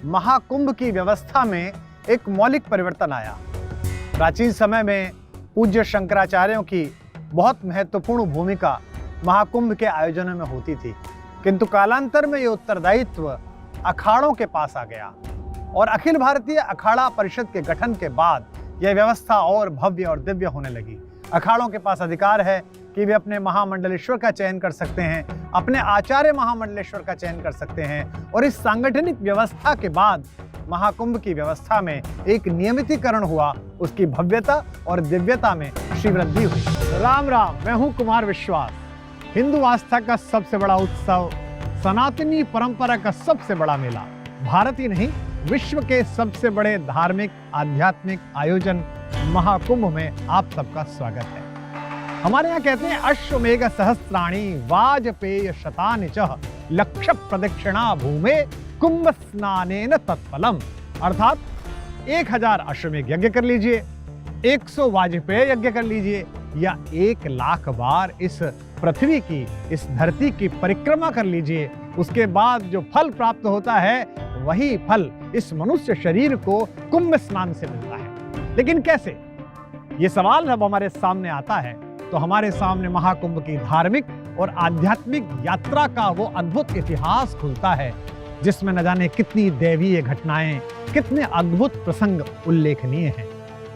महाकुंभ की व्यवस्था में एक मौलिक परिवर्तन आया। प्राचीन समय में पूज्य शंकराचार्यों की बहुत महत्वपूर्ण भूमिका महाकुंभ के आयोजनों में होती थी, किंतु कालांतर में यह उत्तरदायित्व अखाड़ों के पास आ गया और अखिल भारतीय अखाड़ा परिषद के गठन के बाद यह व्यवस्था और भव्य और दिव्य होने लगी। अखाड़ों के पास अधिकार है कि वे अपने महामंडलेश्वर का चयन कर सकते हैं, अपने आचार्य महामंडलेश्वर का चयन कर सकते हैं और इस सांगठनिक व्यवस्था के बाद महाकुंभ की व्यवस्था में एक नियमितीकरण हुआ, उसकी भव्यता और दिव्यता में श्री वृद्धि हुई। राम राम, मैं हूं कुमार विश्वास। हिंदू आस्था का सबसे बड़ा उत्सव, सनातनी परंपरा का सबसे बड़ा मेला, भारत ही नहीं विश्व के सबसे बड़े धार्मिक आध्यात्मिक आयोजन महाकुंभ में आप सबका स्वागत है। हमारे यहाँ कहते हैं अश्वमेघ सहस्राणि वाजपेय शतानि च लक्ष प्रदक्षिणा भूमे कुंभ स्नानेन तत्फलम। अर्थात 1000 अश्वमेघ यज्ञ कर लीजिए, 100 वाजपेय यज्ञ कर लीजिए या 1,00,000 बार इस पृथ्वी की, इस धरती की परिक्रमा कर लीजिए, उसके बाद जो फल प्राप्त होता है वही फल इस मनुष्य शरीर को कुंभ स्नान से मिलता है। लेकिन कैसे? ये सवाल जब हमारे सामने आता है तो हमारे सामने महाकुंभ की धार्मिक और आध्यात्मिक यात्रा का वो अद्भुत इतिहास खुलता है, जिसमें न जाने कितनी दैवीय घटनाएं, कितने अद्भुत प्रसंग उल्लेखनीय हैं।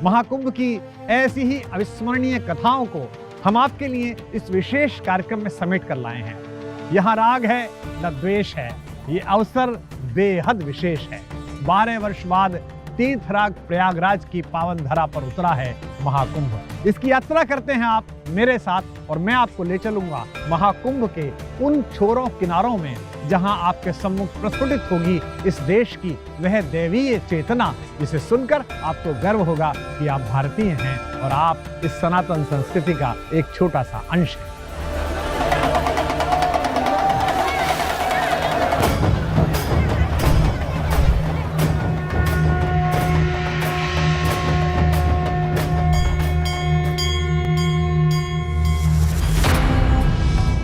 महाकुंभ की ऐसी ही अविस्मरणीय कथाओं को हम आपके लिए इस विशेष कार्यक्रम में समेट कर लाए हैं। यहाँ राग है न द्वेष है, ये अवसर बेहद विशेष है। 12 वर्ष बाद तीर्थराग प्रयागराज की पावन धरा पर उतरा है महाकुंभ। इसकी यात्रा करते हैं आप मेरे साथ और मैं आपको ले चलूंगा महाकुंभ के उन छोरों किनारों में जहां आपके सम्मुख प्रस्फुटित होगी इस देश की वह दैवीय चेतना, जिसे सुनकर आपको गर्व होगा कि आप भारतीय हैं और आप इस सनातन संस्कृति का एक छोटा सा अंश हैं।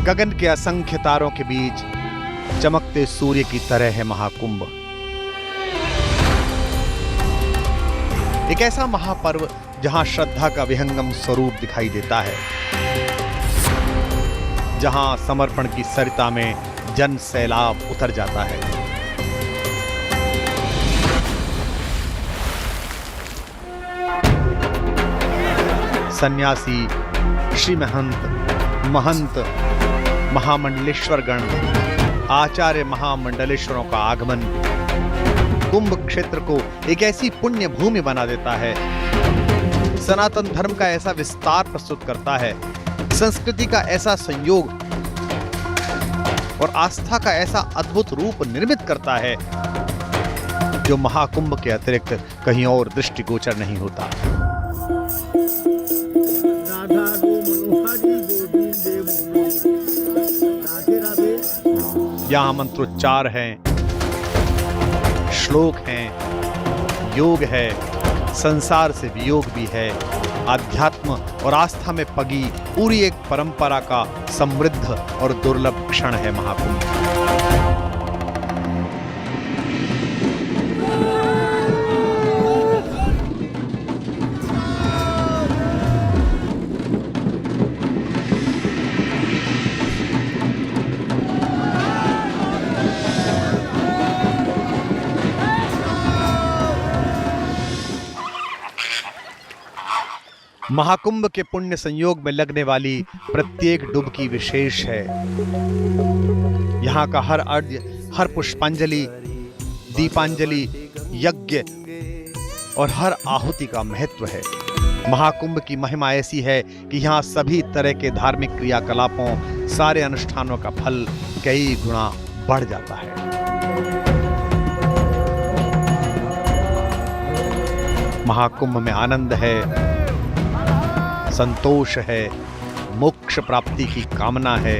गगन के असंख्य तारों के बीच चमकते सूर्य की तरह है महाकुंभ। एक ऐसा महापर्व जहां श्रद्धा का विहंगम स्वरूप दिखाई देता है, जहां समर्पण की सरिता में जन सैलाब उतर जाता है। सन्यासी, श्री महंत, महामंडलेश्वर गण, आचार्य महामंडलेश्वरों का आगमन कुंभ क्षेत्र को एक ऐसी पुण्य भूमि बना देता है, सनातन धर्म का ऐसा विस्तार प्रस्तुत करता है, संस्कृति का ऐसा संयोग और आस्था का ऐसा अद्भुत रूप निर्मित करता है जो महाकुंभ के अतिरिक्त कहीं और दृष्टिगोचर नहीं होता। यहाँ मंत्रोच्चार हैं, श्लोक हैं, योग है, संसार से वियोग भी है, आध्यात्म और आस्था में पगी पूरी एक परंपरा का समृद्ध और दुर्लभ क्षण है महाकुंभ। महाकुंभ के पुण्य संयोग में लगने वाली प्रत्येक डुबकी विशेष है। यहाँ का हर अर्घ्य, हर पुष्पांजलि, दीपांजलि, यज्ञ और हर आहुति का महत्व है। महाकुंभ की महिमा ऐसी है कि यहाँ सभी तरह के धार्मिक क्रियाकलापों, सारे अनुष्ठानों का फल कई गुना बढ़ जाता है। महाकुंभ में आनंद है, संतोष है, मोक्ष प्राप्ति की कामना है।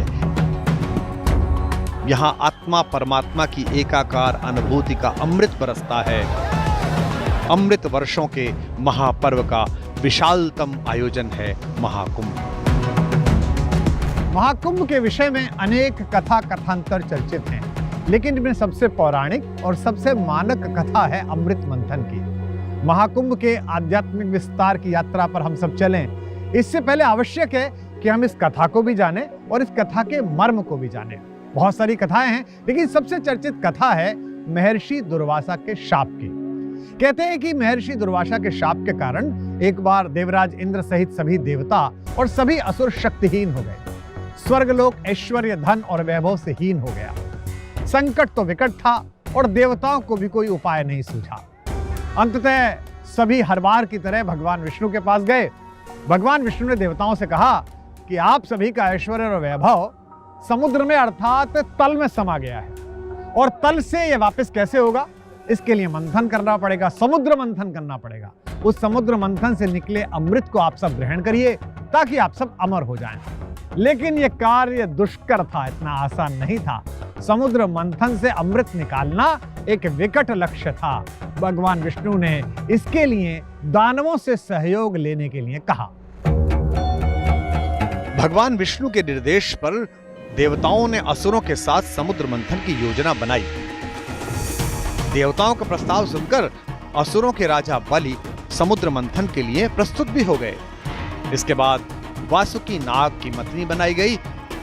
यहाँ आत्मा परमात्मा की एकाकार अनुभूति का अमृत बरसता है। अमृत वर्षों के महापर्व का विशालतम आयोजन है महाकुंभ। महाकुंभ के विषय में अनेक कथा कथांतर चर्चित हैं। लेकिन इनमें सबसे पौराणिक और सबसे मानक कथा है अमृत मंथन की। महाकुंभ के आध्यात्मिक विस्तार की यात्रा पर हम सब चलें, इससे पहले आवश्यक है कि हम इस कथा को भी जानें और इस कथा के मर्म को भी जानें। बहुत सारी कथाएं हैं, लेकिन सबसे चर्चित कथा है महर्षि दुर्वासा के शाप की। कहते हैं कि महर्षि दुर्वासा के शाप के कारण एक बार देवराज इंद्र सहित सभी देवता और सभी असुर शक्तिहीन हो गए। स्वर्गलोक ऐश्वर्य, धन और वैभव से हीन हो गया। संकट तो विकट था और देवताओं को भी कोई उपाय नहीं सूझा। अंततः सभी हर बार की तरह भगवान विष्णु के पास गए। भगवान विष्णु ने देवताओं से कहा कि आप सभी का ऐश्वर्य और वैभव समुद्र में अर्थात तल में समा गया है, और तल से यह वापस कैसे होगा, इसके लिए मंथन करना पड़ेगा, समुद्र मंथन करना पड़ेगा। उस समुद्र मंथन से निकले अमृत को आप सब ग्रहण करिए ताकि आप सब अमर हो जाएं। लेकिन यह कार्य दुष्कर था, इतना आसान नहीं था। समुद्र मंथन से अमृत निकालना एक विकट लक्ष्य था। भगवान विष्णु ने इसके लिए दानवों से सहयोग लेने के लिए कहा। भगवान विष्णु के निर्देश पर देवताओं ने असुरों के साथ समुद्र मंथन की योजना बनाई। देवताओं का प्रस्ताव सुनकर असुरों के राजा बलि समुद्र मंथन के लिए प्रस्तुत भी हो गए। इसके बाद वासुकी नाग की मतनी बनाई गई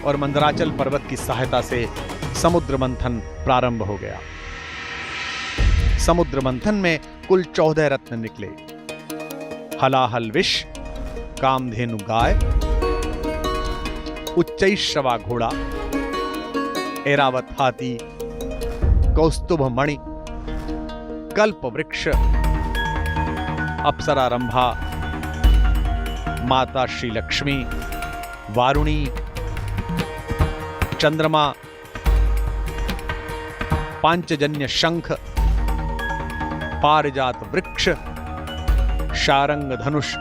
और मंदराचल पर्वत की सहायता से समुद्र मंथन प्रारंभ हो गया। समुद्र मंथन में कुल 14 रत्न निकले। हलाहल विष, कामधेनु गाय, उच्चैश्रवा घोड़ा, ऐरावत हाथी, कौस्तुभ मणि, कल्प वृक्ष, अप्सरा रंभा, माता श्री लक्ष्मी, वारुणी, चंद्रमा, पांचजन्य शंख, पारिजात वृक्ष, शारंग धनुष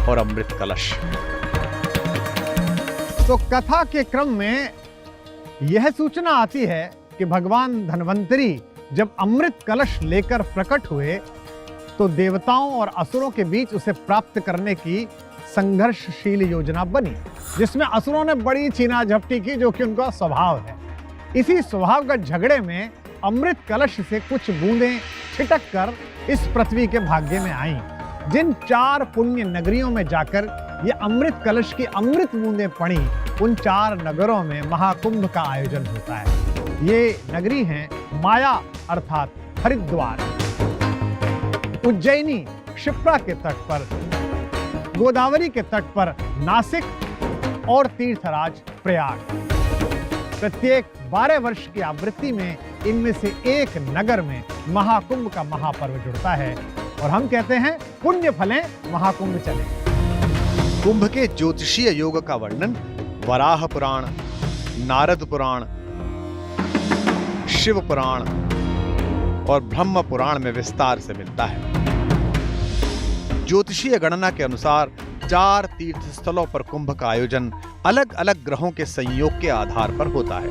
और अमृत कलश। तो कथा के क्रम में यह सूचना आती है कि भगवान धन्वंतरी जब अमृत कलश लेकर प्रकट हुए तो देवताओं और असुरों के बीच उसे प्राप्त करने की संघर्षशील योजना बनी, जिसमें असुरों ने बड़ी छीना झपटी की, जो कि उनका स्वभाव है। इसी स्वभावगत झगड़े में अमृत कलश से कुछ बूंदें छिटक कर इस पृथ्वी के भाग्य में आईं। जिन 4 पुण्य नगरियों में जाकर ये अमृत कलश की अमृत बूंदें पड़ी, उन 4 नगरों में महाकुंभ का आयोजन होता है। ये नगरी हैं माया अर्थात हरिद्वार, उज्जैनी क्षिप्रा के तट पर, गोदावरी के तट पर नासिक और तीर्थराज प्रयाग। प्रत्येक 12 वर्ष की आवृत्ति में इनमें से एक नगर में महाकुंभ का महापर्व जुड़ता है और हम कहते हैं पुण्य फलें महाकुंभ चले। कुंभ के ज्योतिषीय योग का वर्णन वराह पुराण, नारद पुराण, शिव पुराण और ब्रह्म पुराण में विस्तार से मिलता है। ज्योतिषीय गणना के अनुसार 4 तीर्थ स्थलों पर कुंभ का आयोजन अलग अलग ग्रहों के संयोग के आधार पर होता है।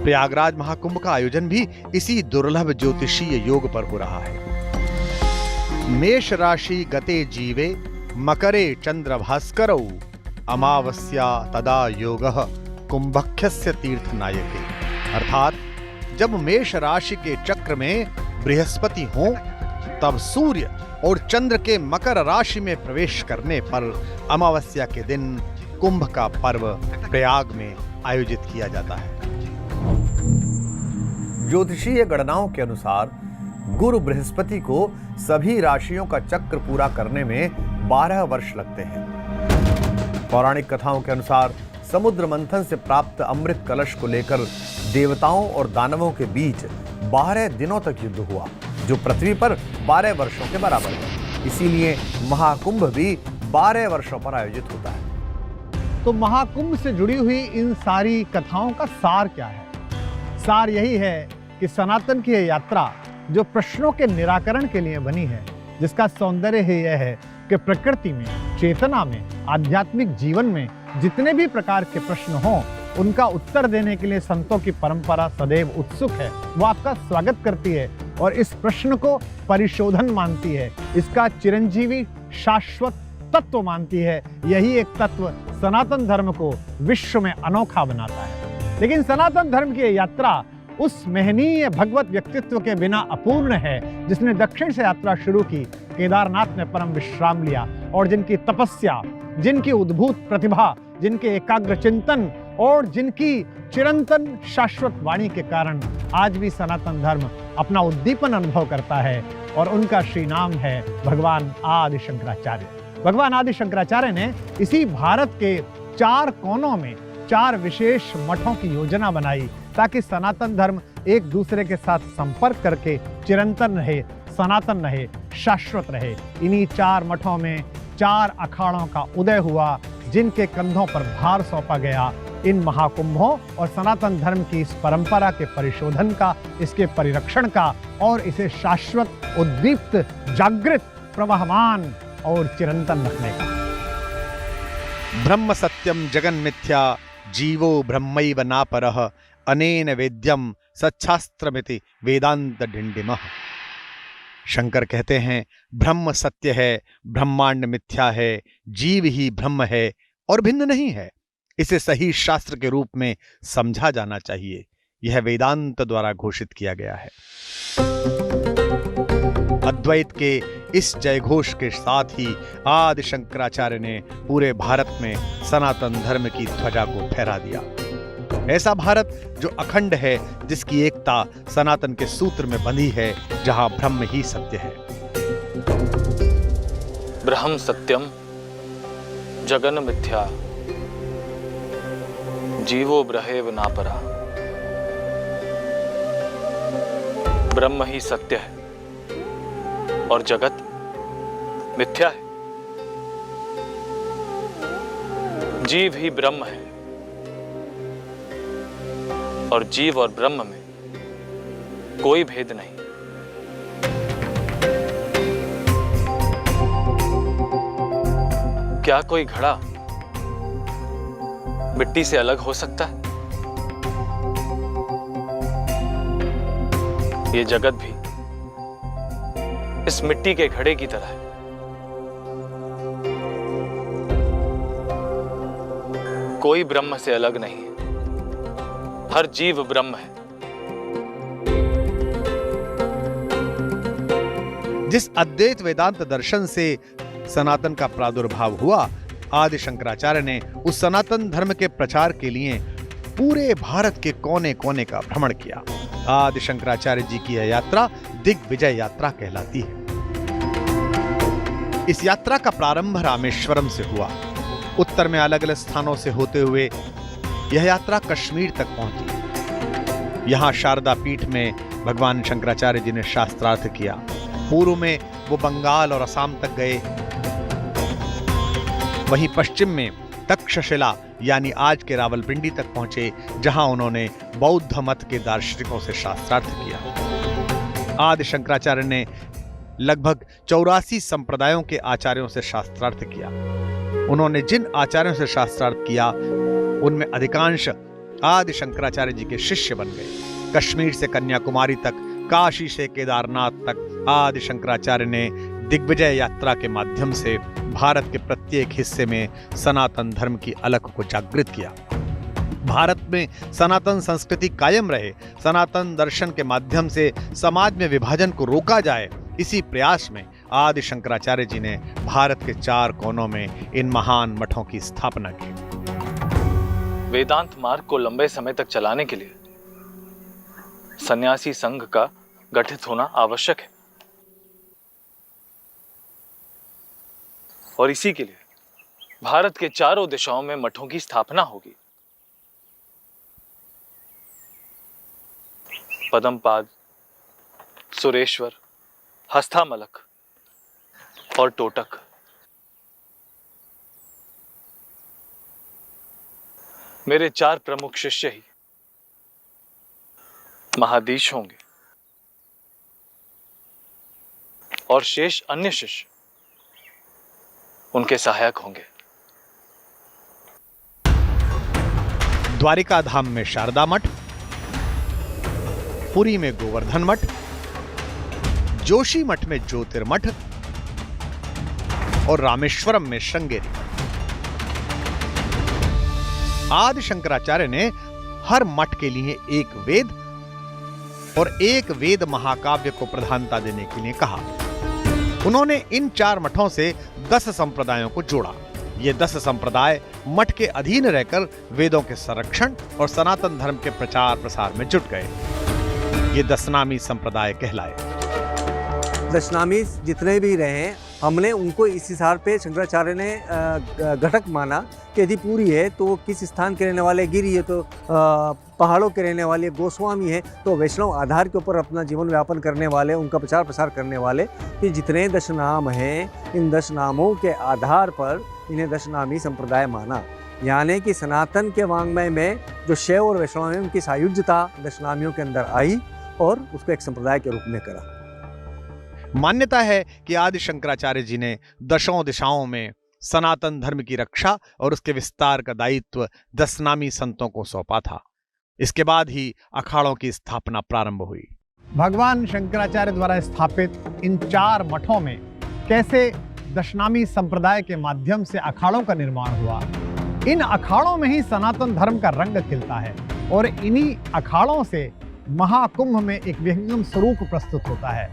प्रयागराज महाकुंभ का आयोजन भी इसी दुर्लभ ज्योतिषीय योग पर हो रहा है। मेष राशि गते जीवे मकरे चंद्र भास्करौ अमावस्या तदा योगः कुंभख्यस्य तीर्थ नायके। अर्थात जब मेष राशि के चक्र में बृहस्पति हो तब सूर्य और चंद्र के मकर राशि में प्रवेश करने पर अमावस्या के दिन कुंभ का पर्व प्रयाग में आयोजित किया जाता है। ज्योतिषीय गणनाओं के अनुसार गुरु बृहस्पति को सभी राशियों का चक्र पूरा करने में 12 वर्ष लगते हैं। पौराणिक कथाओं के अनुसार समुद्र मंथन से प्राप्त अमृत कलश को लेकर देवताओं और दानवों के बीच 12 दिनों तक युद्ध हुआ, जो पृथ्वी पर 12 वर्षों के बराबर है। इसीलिए महाकुंभ भी 12 वर्षों पर आयोजित होता है। तो महाकुंभ से जुड़ी हुई इन सारी कथाओं का सार क्या है? सार यही है कि सनातन की यह यात्रा जो प्रश्नों के निराकरण के लिए बनी है, जिसका सौंदर्य ही यह है कि प्रकृति में, चेतना में, आध्यात्मिक जीवन में जितने भी प्रकार के प्रश्न हों, उनका उत्तर देने के लिए संतों की परंपरा सदैव उत्सुक है। वो आपका स्वागत करती है और इस प्रश्न को परिशोधन मानती है, इसका चिरंजीवी शाश्वत तत्व मानती है। यही एक तत्व सनातन धर्म को विश्व में अनोखा बनाता है। लेकिन सनातन धर्म की ये यात्रा उस महनीय भगवत व्यक्तित्व के बिना अपूर्ण है जिसने दक्षिण से यात्रा शुरू की, केदारनाथ में परम विश्राम लिया और जिनकी तपस्या, जिनकी उद्भूत प्रतिभा, जिनके एकाग्र चिंतन और जिनकी चिरंतन शाश्वत वाणी के कारण आज भी सनातन धर्म अपना उद्दीपन अनुभव करता है। और उनका श्री नाम है भगवान आदि शंकराचार्य। भगवान आदि शंकराचार्य ने इसी भारत के 4 कोनों में 4 विशेष मठों की योजना बनाई ताकि सनातन धर्म एक दूसरे के साथ संपर्क करके चिरंतन रहे, सनातन रहे, शाश्वत रहे। इन्हीं 4 मठों में 4 अखाड़ों का उदय हुआ जिनके कंधों पर भार सौंपा गया इन महाकुंभों और सनातन धर्म की इस परंपरा के परिशोधन का, इसके परिरक्षण का और इसे शाश्वत, उद्दीप्त, जागृत, प्रवहमान और चिरंतन रखने का। ब्रह्म सत्यम जगन मिथ्या जीवो ब्रह्मैव नापरः अनेन वेद्यम सच्छास्त्रमिति वेदांत ढिंडिमः। शंकर कहते हैं ब्रह्म सत्य है, ब्रह्मांड मिथ्या है, जीव ही ब्रह्म है और भिन्न नहीं है। इसे सही शास्त्र के रूप में समझा जाना चाहिए। यह वेदांत द्वारा घोषित किया गया है। अद्वैत के इस जयघोष के साथ ही आदि शंकराचार्य ने पूरे भारत में सनातन धर्म की ध्वजा को फहरा दिया। ऐसा भारत जो अखंड है, जिसकी एकता सनातन के सूत्र में बंधी है, जहां ब्रह्म ही सत्य है। ब्रह्म सत्यम जगन मिथ्या जीवो ब्रहेव नापरा। ब्रह्म ही सत्य है और जगत मिथ्या है। जीव ही ब्रह्म है और जीव और ब्रह्म में कोई भेद नहीं। क्या कोई घड़ा मिट्टी से अलग हो सकता है? ये जगत भी इस मिट्टी के घड़े की तरह है। कोई ब्रह्म से अलग नहीं है, हर जीव ब्रह्म है। जिस अद्वैत वेदांत दर्शन से सनातन का प्रादुर्भाव हुआ, आदि शंकराचार्य ने उस सनातन धर्म के प्रचार के लिए पूरे भारत के कोने कोने का भ्रमण किया। आदि शंकराचार्य जी की यह यात्रा दिग्विजय यात्रा कहलाती है। इस यात्रा का प्रारंभ रामेश्वरम से हुआ। उत्तर में अलग अलग स्थानों से होते हुए यह यात्रा कश्मीर तक पहुंची। यहां शारदा पीठ में भगवान शंकराचार्य जी ने शास्त्रार्थ किया। पूर्व में वो बंगाल और असम तक गए। वहीं पश्चिम में तक्षशिला यानी आज के रावलपिंडी तक पहुंचे, जहां उन्होंने बौद्ध मत के दार्शनिकों से शास्त्रार्थ किया। आदि शंकराचार्य ने लगभग 84 संप्रदायों के आचार्यों से शास्त्रार्थ किया। उन्होंने जिन आचार्यों से शास्त्रार्थ किया, उनमें अधिकांश आदि शंकराचार्य जी के शिष्य बन गए। कश्मीर से कन्याकुमारी तक, काशी से केदारनाथ तक आदि शंकराचार्य ने दिग्विजय यात्रा के माध्यम से भारत के प्रत्येक हिस्से में सनातन धर्म की अलख को जागृत किया। भारत में सनातन संस्कृति कायम रहे, सनातन दर्शन के माध्यम से समाज में विभाजन को रोका जाए, इसी प्रयास में आदि शंकराचार्य जी ने भारत के 4 कोनों में इन महान मठों की स्थापना की। वेदांत मार्ग को लंबे समय तक चलाने के लिए सन्यासी संघ का गठित होना आवश्यक है और इसी के लिए भारत के चारों दिशाओं में मठों की स्थापना होगी। पद्मपाद, सुरेश्वर, हस्तामलक और टोटक। मेरे 4 प्रमुख शिष्य ही महाधीश होंगे और शेष अन्य शिष्य उनके सहायक होंगे। द्वारिका धाम में शारदा मठ, पुरी में गोवर्धन मठ, जोशी मठ में ज्योतिर्मठ और रामेश्वरम में श्रृंगेरी। आदि शंकराचार्य ने हर मठ के लिए एक वेद और एक वेद महाकाव्य को प्रधानता देने के लिए कहा। उन्होंने इन 4 मठों से 10 संप्रदायों को जोड़ा। ये 10 संप्रदाय मठ के अधीन रहकर वेदों के संरक्षण और सनातन धर्म के प्रचार प्रसार में जुट गए। ये दशनामी संप्रदाय कहलाए। दशनामी जितने भी रहे हमने उनको इस हिसाब पे शंकराचार्य ने घटक माना कि यदि पूरी है तो वो किस स्थान के रहने वाले, गिरी है तो पहाड़ों के रहने वाले, गोस्वामी है तो वैष्णव आधार के ऊपर अपना जीवन व्यापन करने वाले, उनका प्रचार प्रसार करने वाले, कि जितने दशनाम हैं इन दशनामों के आधार पर इन्हें दशनामी संप्रदाय माना। यानी कि सनातन के वाङ्मय में जो शैव और वैष्णव है उनकी सायुज्यता दशनामियों के अंदर आई और उसको एक संप्रदाय के रूप में करा। मान्यता है कि आदि शंकराचार्य जी ने दशों दिशाओं में सनातन धर्म की रक्षा और उसके विस्तार का दायित्व दशनामी संतों को सौंपा था। इसके बाद ही अखाड़ों की स्थापना प्रारंभ हुई। भगवान शंकराचार्य द्वारा स्थापित इन 4 मठों में कैसे दशनामी संप्रदाय के माध्यम से अखाड़ों का निर्माण हुआ। इन अखाड़ों में ही सनातन धर्म का रंग खिलता है और इन्हीं अखाड़ों से महाकुंभ में एक विहंगम स्वरूप प्रस्तुत होता है।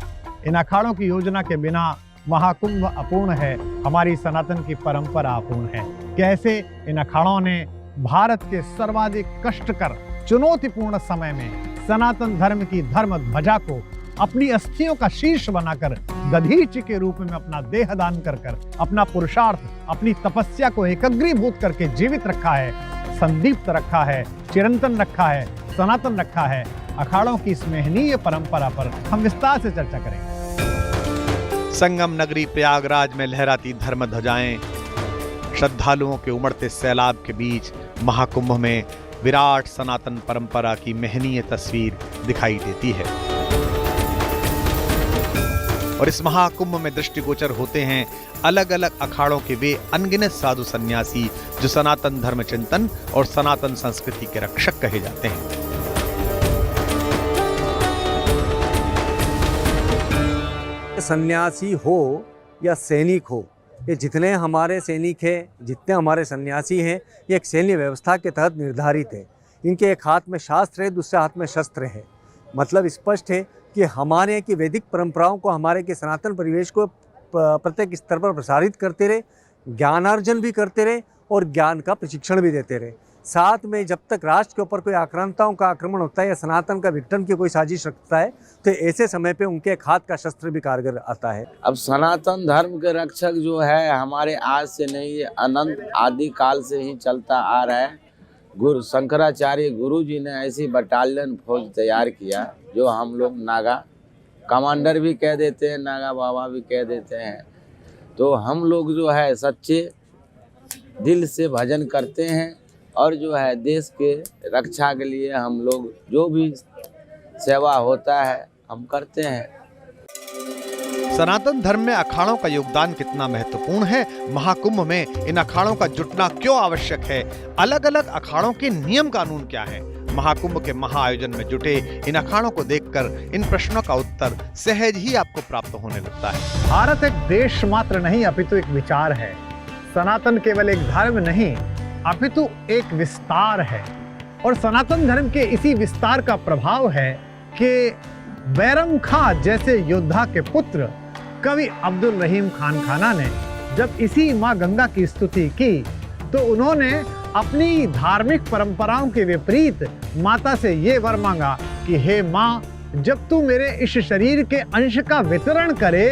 इन अखाड़ों की योजना के बिना महाकुंभ अपूर्ण है, हमारी सनातन की परंपरा अपूर्ण है। कैसे इन अखाड़ों ने भारत के सर्वाधिक कष्टकर चुनौतीपूर्ण समय में सनातन धर्म की धर्म ध्वजा को अपनी अस्थियों का शीर्ष बनाकर दधीचि के रूप में अपना देह दान कर अपना पुरुषार्थ, अपनी तपस्या को एकग्रीभूत करके जीवित रखा है, संदीप्त रखा है, चिरंतन रखा है, सनातन रखा है। अखाड़ों की इस महनीय परंपरा पर हम विस्तार से चर्चा करेंगे। संगम नगरी प्रयागराज में लहराती धर्म ध्वजाएं, श्रद्धालुओं के उमड़ते सैलाब के बीच महाकुंभ में विराट सनातन परंपरा की महनीय तस्वीर दिखाई देती है। और इस महाकुंभ में दृष्टिगोचर होते हैं अलग अलग अखाड़ों के वे अनगिनत साधु सन्यासी जो सनातन धर्म चिंतन और सनातन संस्कृति के रक्षक कहे जाते हैं। सन्यासी हो या सैनिक हो, ये जितने हमारे सैनिक हैं, जितने हमारे सन्यासी हैं, ये एक सैन्य व्यवस्था के तहत निर्धारित है। इनके एक हाथ में शास्त्र है, दूसरे हाथ में शस्त्र है। मतलब स्पष्ट है कि हमारे की वैदिक परंपराओं को, हमारे के सनातन परिवेश को प्रत्येक स्तर पर प्रसारित करते रहे, ज्ञानार्जन भी करते रहे और ज्ञान का प्रशिक्षण भी देते रहे। साथ में जब तक राष्ट्र के ऊपर कोई आक्रांताओं का आक्रमण होता है या सनातन का विघटन की कोई साजिश रखता है तो ऐसे समय पे उनके हाथ का शस्त्र भी कारगर आता है। अब सनातन धर्म के रक्षक जो है हमारे आज से नहीं, ये अनंत आदि काल से ही चलता आ रहा है। गुरु शंकराचार्य गुरु जी ने ऐसी बटालियन फौज तैयार किया जो हम लोग नागा कमांडर भी कह देते हैं, नागा बाबा भी कह देते हैं। तो हम लोग जो है सच्चे दिल से भजन करते हैं और जो है देश के रक्षा के लिए हम लोग जो भी सेवा होता है हम करते हैं। सनातन धर्म में अखाड़ों का योगदान कितना महत्वपूर्ण है, महाकुंभ में इन अखाड़ों का जुटना क्यों आवश्यक है, अलग अलग अखाड़ों के नियम कानून क्या है, महाकुंभ के महाआयोजन में जुटे इन अखाड़ों को देखकर इन प्रश्नों का उत्तर सहज ही आपको प्राप्त होने लगता है। भारत एक देश मात्र नहीं अपितु एक विचार है। सनातन केवल एक धर्म नहीं अपितु एक विस्तार है। और सनातन धर्म के इसी विस्तार का प्रभाव है कि बैरम खां जैसे योद्धा के पुत्र कवि अब्दुल रहीम खान खाना ने जब इसी माँ गंगा की स्तुति की तो उन्होंने अपनी धार्मिक परंपराओं के विपरीत माता से ये वर मांगा कि हे माँ, जब तू मेरे इस शरीर के अंश का वितरण करे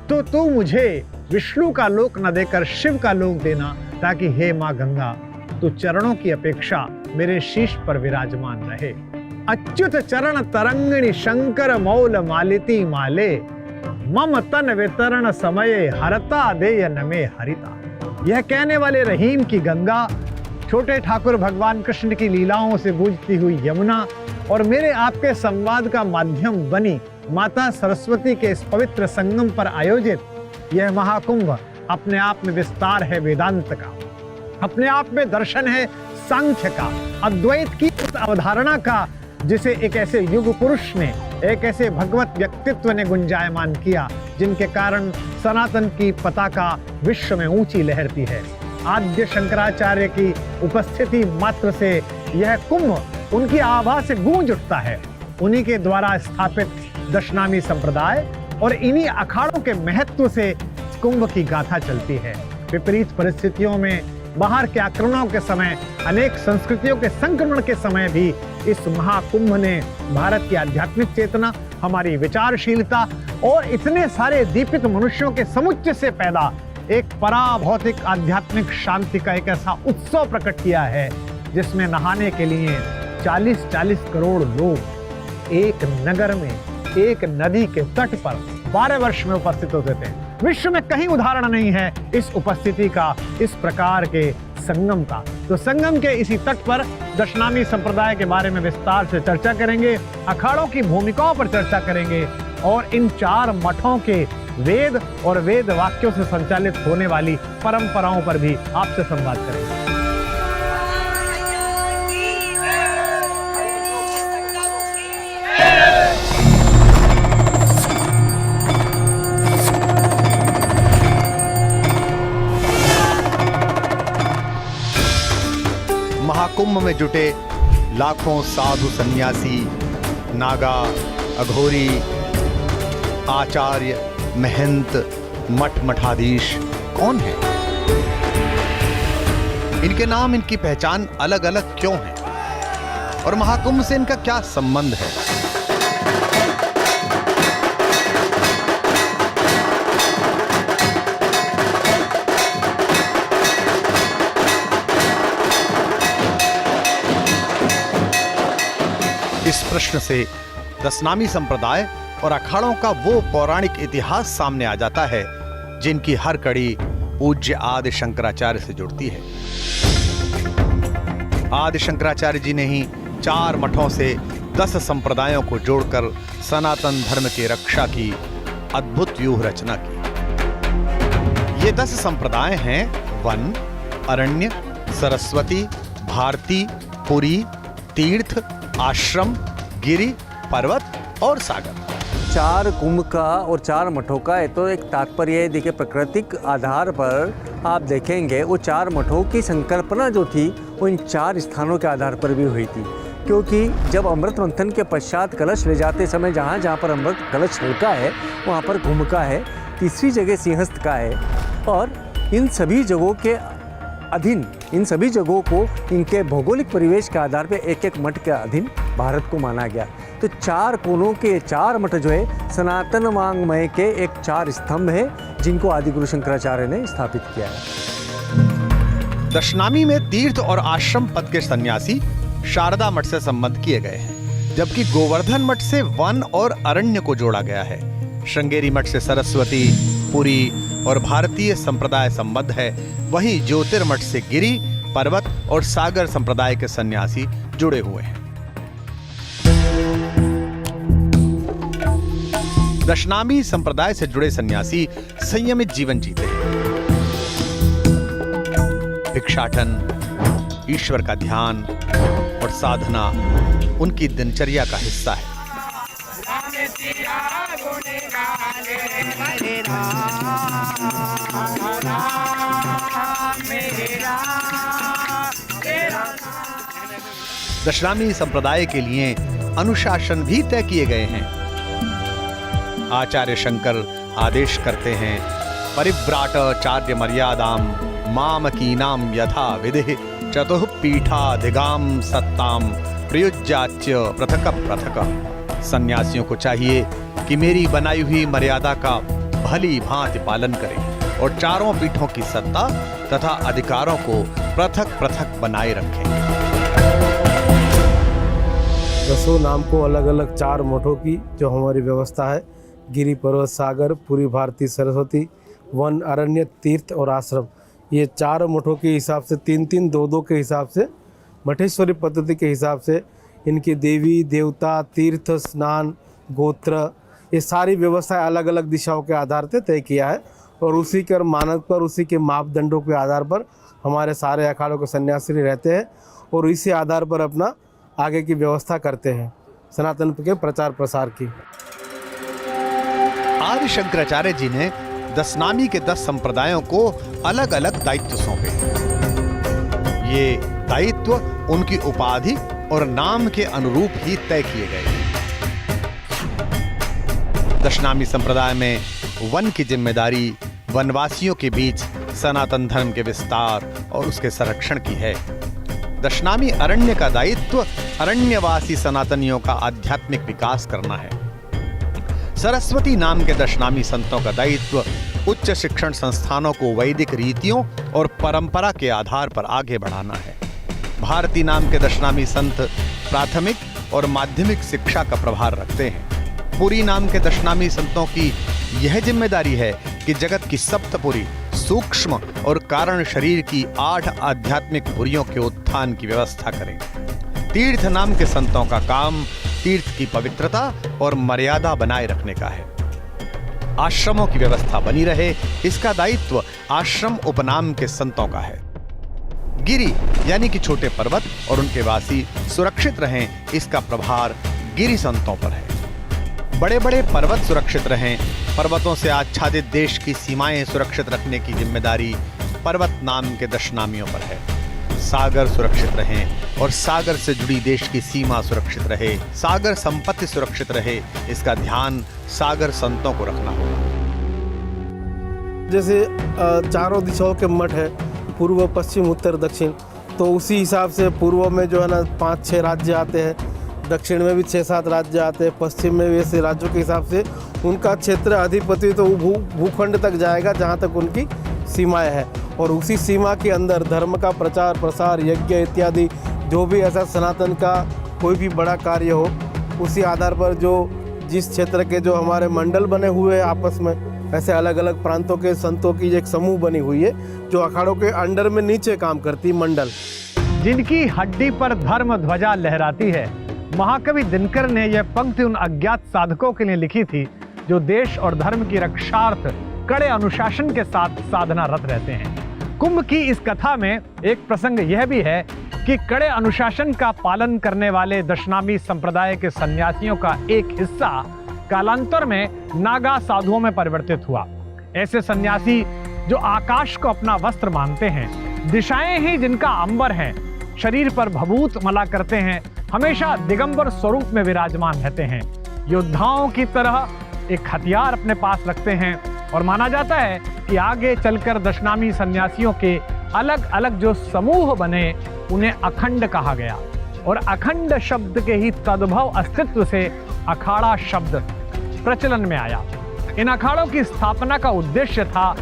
तो तू मुझे विष्णु का लोक न देकर शिव का लोक देना, ताकि हे माँ गंगा तू चरणों की अपेक्षा मेरे शीश पर विराजमान रहे। अच्युत चरण तरंगिणी शंकर मौल मालिती माले, मम तन वितरण समय हरता देय नमे हरिता। यह कहने वाले रहीम की गंगा, छोटे ठाकुर भगवान कृष्ण की लीलाओं से गूंजती हुई यमुना और मेरे आपके संवाद का माध्यम बनी माता सरस्वती के इस पवित्र संगम पर आयोजित यह महाकुंभ अपने आप में विस्तार है वेदांत का, अपने आप में दर्शन है सांख्य का, अद्वैत की उस अवधारणा का जिसे एक ऐसे युग पुरुष ने, एक ऐसे भगवत व्यक्तित्व ने गुंजायमान किया जिनके कारण सनातन की पताका विश्व में ऊंची लहरती है। आद्य शंकराचार्य की उपस्थिति मात्र से यह कुंभ उनकी आभा से गूंज उठता है। उन्हीं के द्वारा स्थापित दशनामी संप्रदाय और इन्हीं अखाड़ों के महत्व से कुंभ की गाथा चलती है। विपरीत परिस्थितियों में, बाहर के आक्रमणों के समय, अनेक संस्कृतियों के संक्रमण के समय भी इस महाकुंभ ने भारत की आध्यात्मिक चेतना, हमारी विचारशीलता और इतने सारे दीपित मनुष्यों के समुच्चय से पैदा एक पराभौतिक आध्यात्मिक शांति का एक ऐसा उत्सव प्रकट किया है जिसमें नहाने के लिए 40-40 करोड़ लोग एक नगर में, एक नदी के तट पर 12 वर्ष में उपस्थित होते थे। विश्व में कहीं उदाहरण नहीं है इस उपस्थिति का, इस प्रकार के संगम का। तो संगम के इसी तट पर दशनामी संप्रदाय के बारे में विस्तार से चर्चा करेंगे, अखाड़ों की भूमिकाओं पर चर्चा करेंगे और इन 4 मठों के वेद और वेद वाक्यों से संचालित होने वाली परंपराओं पर भी आपसे संवाद करेंगे। महाकुंभ में जुटे लाखों साधु सन्यासी, नागा, अघोरी, आचार्य, महंत, मठ मठाधीश कौन है? इनके नाम, इनकी पहचान अलग अलग क्यों है और महाकुंभ से इनका क्या संबंध है? इस प्रश्न से दशनामी संप्रदाय और अखाड़ों का वो पौराणिक इतिहास सामने आ जाता है जिनकी हर कड़ी पूज्य आदि शंकराचार्य से जुड़ती है। आदि शंकराचार्य जी ने ही 4 मठों से 10 संप्रदायों को जोड़कर सनातन धर्म की रक्षा की अद्भुत व्यूह रचना की। ये 10 संप्रदाय हैं वन, अरण्य, सरस्वती, भारती, पुरी, तीर्थ, आश्रम, गिरि, पर्वत और सागर। 4 कुंभ का और 4 मठों का ये तो एक तात्पर्य है। देखिए, प्राकृतिक आधार पर आप देखेंगे वो 4 मठों की संकल्पना जो थी वो इन 4 स्थानों के आधार पर भी हुई थी, क्योंकि जब अमृत मंथन के पश्चात कलश ले जाते समय जहाँ जहाँ पर अमृत कलश हल्का है वहाँ पर कुंभ का है, तीसरी जगह सिंहस्थ का है और इन सभी जगहों के अधीन, इन सभी जगहों को इनके भौगोलिक परिवेश के आधार पर एक एक मठ के अधीन भारत को माना गया। तो 4 कोनों के 4 मठ जो है सनातन वाङ्मय के एक 4 स्तंभ है जिनको आदि गुरु शंकराचार्य ने स्थापित किया है। दशनामी में तीर्थ और आश्रम पद के सन्यासी शारदा मठ से संबद्ध किए गए हैं, जबकि गोवर्धन मठ से वन और अरण्य को जोड़ा गया है। श्रृंगेरी मठ से सरस्वती, पुरी और भारतीय संप्रदाय संबद्ध है। वहीं ज्योतिर्मठ से गिरि, पर्वत और सागर संप्रदाय के सन्यासी जुड़े हुए हैं। दशनामी संप्रदाय से जुड़े सन्यासी संयमित जीवन जीते हैं। भिक्षाटन, ईश्वर का ध्यान और साधना उनकी दिनचर्या का हिस्सा है। दशनामी संप्रदाय के लिए अनुशासन भी तय किए गए हैं। आचार्य शंकर आदेश करते हैं, परिव्राटाचार्य मर्यादाम मामकीनाम यथा विधिः चतुःपीठाधिगाम सत्ताम प्रयुज्याच्य पृथक पृथक। सन्यासियों को चाहिए कि मेरी बनाई हुई मर्यादा का भली भांति पालन करें और 4 पीठों की सत्ता तथा अधिकारों को पृथक पृथक बनाए रखें। 10 नाम को अलग अलग 4 मठों की जो हमारी व्यवस्था है, गिरि, पर्वत, सागर, पुरी, भारती, सरस्वती, वन, अरण्य, तीर्थ और आश्रम, ये 4 मठों के हिसाब से 3-3, 2-2 के हिसाब से मठेश्वरी पद्धति के हिसाब से इनकी देवी देवता, तीर्थ, स्नान, गोत्र, ये सारी व्यवस्थाएं अलग अलग दिशाओं के आधार पर तय किया है और उसी के मानक पर, उसी के मापदंडों के आधार पर हमारे सारे अखाड़ों के सन्यासी रहते हैं और इसी आधार पर अपना आगे की व्यवस्था करते हैं सनातन के प्रचार प्रसार की। आदि शंकराचार्य जी ने दशनामी के 10 संप्रदायों को अलग अलग दायित्व सौंपे। ये दायित्व उनकी उपाधि और नाम के अनुरूप ही तय किए गए। दशनामी संप्रदाय में वन की जिम्मेदारी वनवासियों के बीच सनातन धर्म के विस्तार और उसके संरक्षण की है। दशनामी अरण्य का दायित्व अरण्यवासी सनातनियों का आध्यात्मिक विकास करना है। सरस्वती नाम के दशनामी संतों का दायित्व उच्च शिक्षण संस्थानों को वैदिक रीतियों और परंपरा के आधार पर आगे बढ़ाना है। भारती नाम के दशनामी संत प्राथमिक और माध्यमिक शिक्षा का प्रभार रखते हैं। पुरी नाम के दशनामी संतों की यह जिम्मेदारी है कि जगत की सप्तपुरी सूक्ष्म और कारण शरीर की 8 आध्यात्मिक पुरियों के उत्थान की व्यवस्था करें। तीर्थ नाम के संतों का काम तीर्थ की पवित्रता और मर्यादा बनाए रखने का है। आश्रमों की व्यवस्था बनी रहे, इसका दायित्व आश्रम उपनाम के संतों का है। गिरि यानी कि छोटे पर्वत और उनके वासी सुरक्षित रहें, इसका प्रभार गिरि संतों पर है। बड़े बड़े पर्वत सुरक्षित रहें, पर्वतों से आच्छादित देश की सीमाएं सुरक्षित रखने की जिम्मेदारी पर्वत नाम के दशनामियों पर है। सागर सुरक्षित रहें और सागर से जुड़ी देश की सीमा सुरक्षित रहे, सागर संपत्ति सुरक्षित रहे, इसका ध्यान सागर संतों को रखना होगा। जैसे चारों दिशाओं के मठ है, पूर्व पश्चिम उत्तर दक्षिण, तो उसी हिसाब से पूर्व में जो है ना 5-6 राज्य आते हैं, दक्षिण में भी 6-7 राज्य आते हैं, पश्चिम में भी ऐसे राज्यों के हिसाब से उनका क्षेत्र अधिपति तो भूखंड तक जाएगा जहाँ तक उनकी सीमाएं हैं, और उसी सीमा के अंदर धर्म का प्रचार प्रसार यज्ञ इत्यादि जो भी ऐसा सनातन का कोई भी बड़ा कार्य हो, उसी आधार पर जो जिस क्षेत्र के जो हमारे मंडल बने हुए हैं आपस में, ऐसे अलग अलग प्रांतों के संतों की एक समूह बनी हुई है जो अखाड़ों के अंडर में नीचे काम करती मंडल। जिनकी हड्डी पर धर्म ध्वजा लहराती है। महाकवि दिनकर ने यह पंक्ति उन अज्ञात साधकों के लिए लिखी थी जो देश और धर्म की रक्षार्थ कड़े अनुशासन के साथ साधनारत रहते हैं। कुंभ की इस कथा में एक प्रसंग यह भी है कि कड़े अनुशासन का पालन करने वाले दशनामी संप्रदाय के सन्यासियों का एक हिस्सा कालांतर में नागा साधुओं में परिवर्तित हुआ। ऐसे सन्यासी जो आकाश को अपना वस्त्र मानते हैं, दिशाएं ही जिनका अंबर हैं, शरीर पर भभूत मला करते हैं, हमेशा दिगंबर स्वरूप में विराजमान रहते हैं, योद्धाओं की तरह एक हथियार अपने पास रखते हैं और माना जाता है कि आगे चलकर दशनामी सन्यासियों के अलग अलग जो समूह बने उन्हें अखंड कहा गया और अखंड शब्द के ही तद्भव अस्तित्व से अखाड़ा शब्द प्रचलन में आया। इन अखाड़ों की स्थापना का उद्देश्य था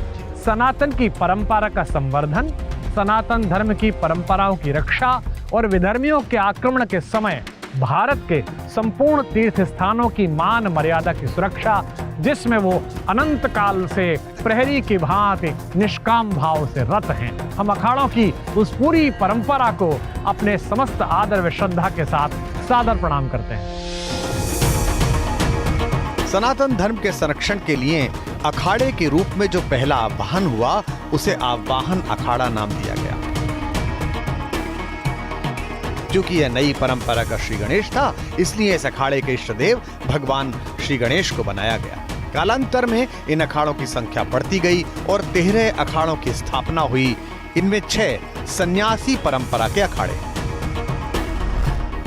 सनातन की परंपरा का संवर्धन, सनातन धर्म की परंपराओं की रक्षा और विधर्मियों के आक्रमण के समय भारत के संपूर्ण तीर्थ स्थानों की मान मर्यादा की सुरक्षा, जिसमें वो अनंत काल से प्रहरी की भांति निष्काम भाव से रत हैं। हम अखाड़ों की उस पूरी परंपरा को अपने समस्त आदर व श्रद्धा के साथ सादर प्रणाम करते हैं। सनातन धर्म के संरक्षण के लिए अखाड़े के रूप में जो पहला आवाहन हुआ उसे आवाहन अखाड़ा नाम दिया गया। क्योंकि यह नई परंपरा का श्री गणेश था, इसलिए इस अखाड़े के इष्ट देव भगवान श्री गणेश को बनाया गया। कालांतर में इन अखाड़ों की संख्या बढ़ती गई और 13 अखाड़ों की स्थापना हुई। इनमें 6 सन्यासी परंपरा के अखाड़े,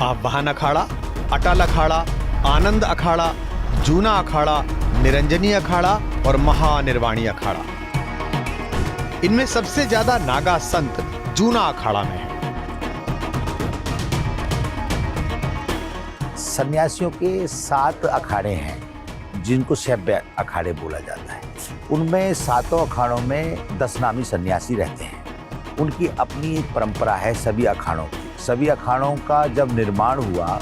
आवाहन अखाड़ा, अटल अखाड़ा, आनंद अखाड़ा, जूना अखाड़ा, निरंजनी अखाड़ा और महानिर्वाणी अखाड़ा। इनमें सबसे ज्यादा नागा संत जूना अखाड़ा में है। सन्यासियों के 7 अखाड़े हैं जिनको शैव्य अखाड़े बोला जाता है। उनमें 7 अखाड़ों में दशनामी सन्यासी रहते हैं। उनकी अपनी एक परंपरा है सभी अखाड़ों की। सभी अखाड़ों का जब निर्माण हुआ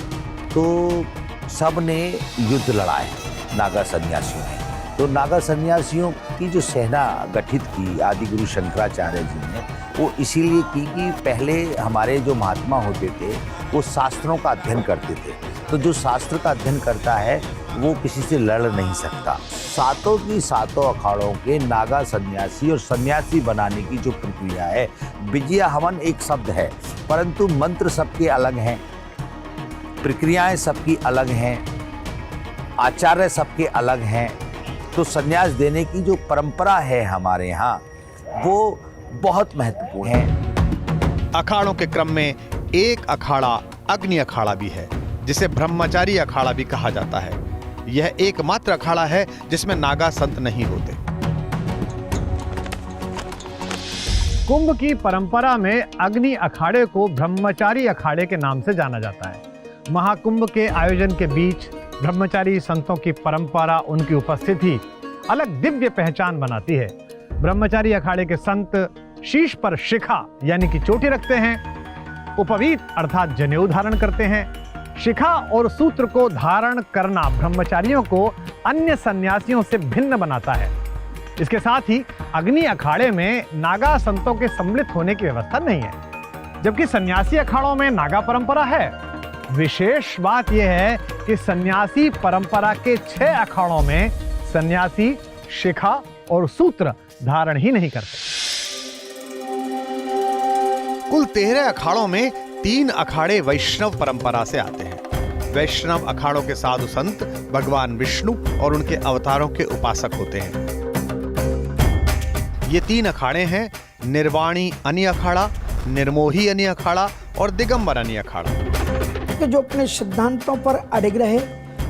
तो सब ने युद्ध लड़ाए नागा सन्यासियों ने। तो नागा सन्यासियों की जो सेना गठित की आदिगुरु शंकराचार्य जी ने, वो इसीलिए की कि पहले हमारे जो महात्मा होते थे वो शास्त्रों का अध्ययन करते थे। तो जो शास्त्र का अध्ययन करता है वो किसी से लड़ नहीं सकता। 7 की 7 अखाड़ों के नागा सन्यासी और सन्यासी बनाने की जो प्रक्रिया है, विजय हवन एक शब्द है, परंतु मंत्र सबके अलग हैं, प्रक्रियाएं सबकी अलग हैं, आचार्य सबके अलग हैं। तो सन्यास देने की जो परंपरा है हमारे यहाँ वो बहुत महत्वपूर्ण है। अखाड़ों के क्रम में एक अखाड़ा अग्नि अखाड़ा भी है, जिसे ब्रह्मचारी अखाड़ा भी कहा जाता है। यह एकमात्र अखाड़ा है जिसमें नागा संत नहीं होते। कुंभ की परंपरा में अग्नि अखाड़े को ब्रह्मचारी अखाड़े के नाम से जाना जाता है। महाकुंभ के आयोजन के बीच ब्रह्मचारी संतों की परंपरा, उनकी उपस्थिति अलग दिव्य पहचान बनाती है। ब्रह्मचारी अखाड़े के संत शीश पर शिखा यानी कि चोटी रखते हैं, उपवीत अर्थात जनेऊ धारण करते हैं। शिखा और सूत्र को धारण करना ब्रह्मचारियों को अन्य सन्यासियों से भिन्न बनाता है। इसके साथ ही अग्नि अखाड़े में नागा संतों के सम्मिलित होने की व्यवस्था नहीं है, जबकि सन्यासी अखाड़ों में नागा परंपरा है। विशेष बात यह है कि सन्यासी परंपरा के 6 अखाड़ों में सन्यासी शिखा और सूत्र धारण ही नहीं करते। कुल 13 अखाड़ों में 3 अखाड़े वैष्णव परंपरा से आते हैं। वैष्णव अखाड़ों के साधु संत भगवान विष्णु और उनके अवतारों के उपासक होते हैं। ये 3 अखाड़े हैं निर्वाणी अनि अखाड़ा, निर्मोही अनि अखाड़ा और दिगंबर अनि अखाड़ा। जो अपने सिद्धांतों पर अडिग रहे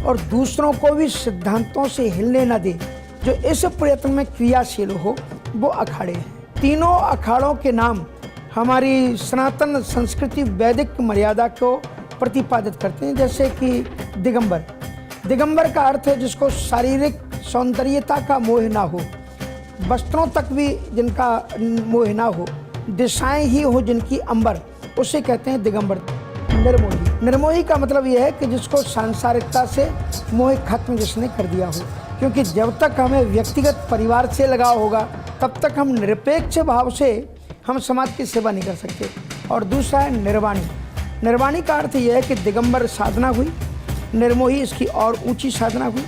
और दूसरों को भी सिद्धांतों से हिलने न दे, जो इस प्रयत्न में क्रियाशील हो, वो अखाड़े हैं। तीनों अखाड़ों के नाम हमारी सनातन संस्कृति वैदिक मर्यादा को प्रतिपादित करते हैं। जैसे कि दिगंबर, दिगंबर का अर्थ है जिसको शारीरिक सौंदर्यता का मोह ना हो, वस्त्रों तक भी जिनका मोह ना हो, दिशाएं ही हो जिनकी अंबर, उसे कहते हैं दिगंबर। निर्मोही, निर्मोही का मतलब यह है कि जिसको सांसारिकता से मोह खत्म जिसने कर दिया हो, क्योंकि जब तक हमें व्यक्तिगत परिवार से लगाव होगा तब तक हम निरपेक्ष भाव से हम समाज की सेवा नहीं कर सकते। और दूसरा है निर्वाणी। निर्वाणी का अर्थ यह है कि दिगंबर साधना हुई, निर्मोही इसकी और ऊंची साधना हुई,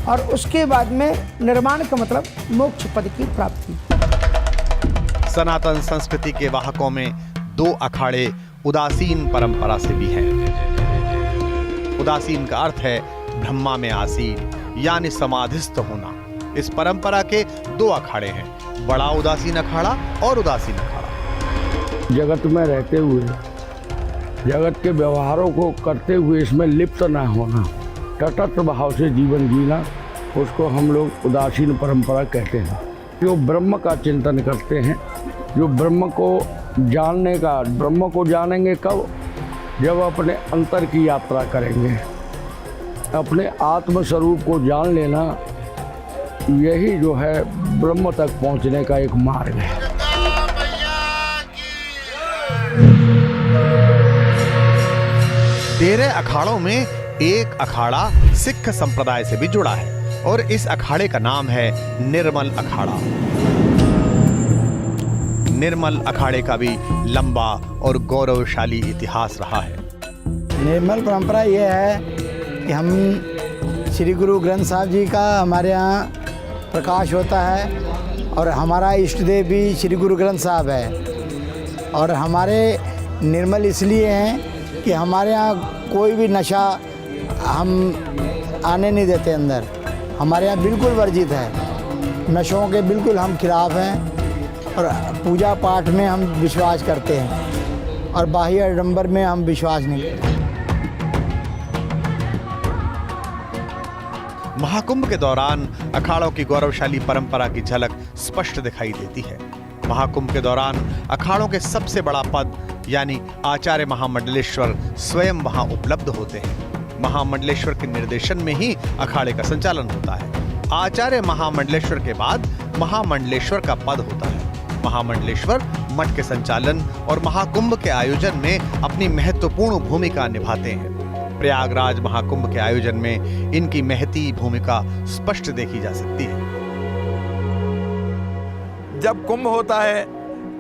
और उसके बाद में निर्वाण का मतलब मोक्ष पद की प्राप्ति। सनातन संस्कृति के वाहकों में 2 अखाड़े उदासीन परंपरा से भी हैं। उदासीन का अर्थ है ब्रह्मा में आसीन यानी समाधिस्थ होना। इस परंपरा के 2 अखाड़े हैं, बड़ा उदासीन अखाड़ा और उदासीन अखाड़ा। जगत में रहते हुए जगत के व्यवहारों को करते हुए इसमें लिप्त न होना, तटस्थ भाव से जीवन जीना, उसको हम लोग उदासीन परंपरा कहते हैं। जो ब्रह्म का चिंतन करते हैं, जो ब्रह्म को जानने का, ब्रह्म को जानेंगे कब? जब अपने अंतर की यात्रा करेंगे, अपने आत्म स्वरूप को जान लेना, यही जो है ब्रह्म तक पहुंचने का एक मार्ग है। तेरह अखाड़ों में एक अखाड़ा सिख संप्रदाय से भी जुड़ा है और इस अखाड़े का नाम है निर्मल अखाड़ा। निर्मल अखाड़े का भी लंबा और गौरवशाली इतिहास रहा है। निर्मल परंपरा ये है कि हम श्री गुरु ग्रंथ साहब जी का हमारे यहाँ प्रकाश होता है और हमारा इष्ट देव भी श्री गुरु ग्रंथ साहब है। और हमारे निर्मल इसलिए हैं कि हमारे यहाँ कोई भी नशा हम आने नहीं देते अंदर। हमारे यहाँ बिल्कुल वर्जित है, नशों के बिल्कुल हम खिलाफ हैं। और पूजा पाठ में हम विश्वास करते हैं और बाह्य आडंबर में हम विश्वास नहीं करते। महाकुंभ के दौरान अखाड़ों की गौरवशाली परंपरा की झलक स्पष्ट दिखाई देती है। महाकुंभ के दौरान अखाड़ों के सबसे बड़ा पद यानी आचार्य महामंडलेश्वर स्वयं वहां उपलब्ध होते हैं। महामंडलेश्वर के निर्देशन में ही अखाड़े का संचालन होता है। आचार्य महामंडलेश्वर के बाद महामंडलेश्वर का पद होता है। महामंडलेश्वर मठ के संचालन और महाकुंभ के आयोजन में अपनी महत्वपूर्ण भूमिका निभाते हैं। प्रयागराज महाकुंभ के आयोजन में इनकी महती भूमिका स्पष्ट देखी जा सकती है। जब कुंभ होता है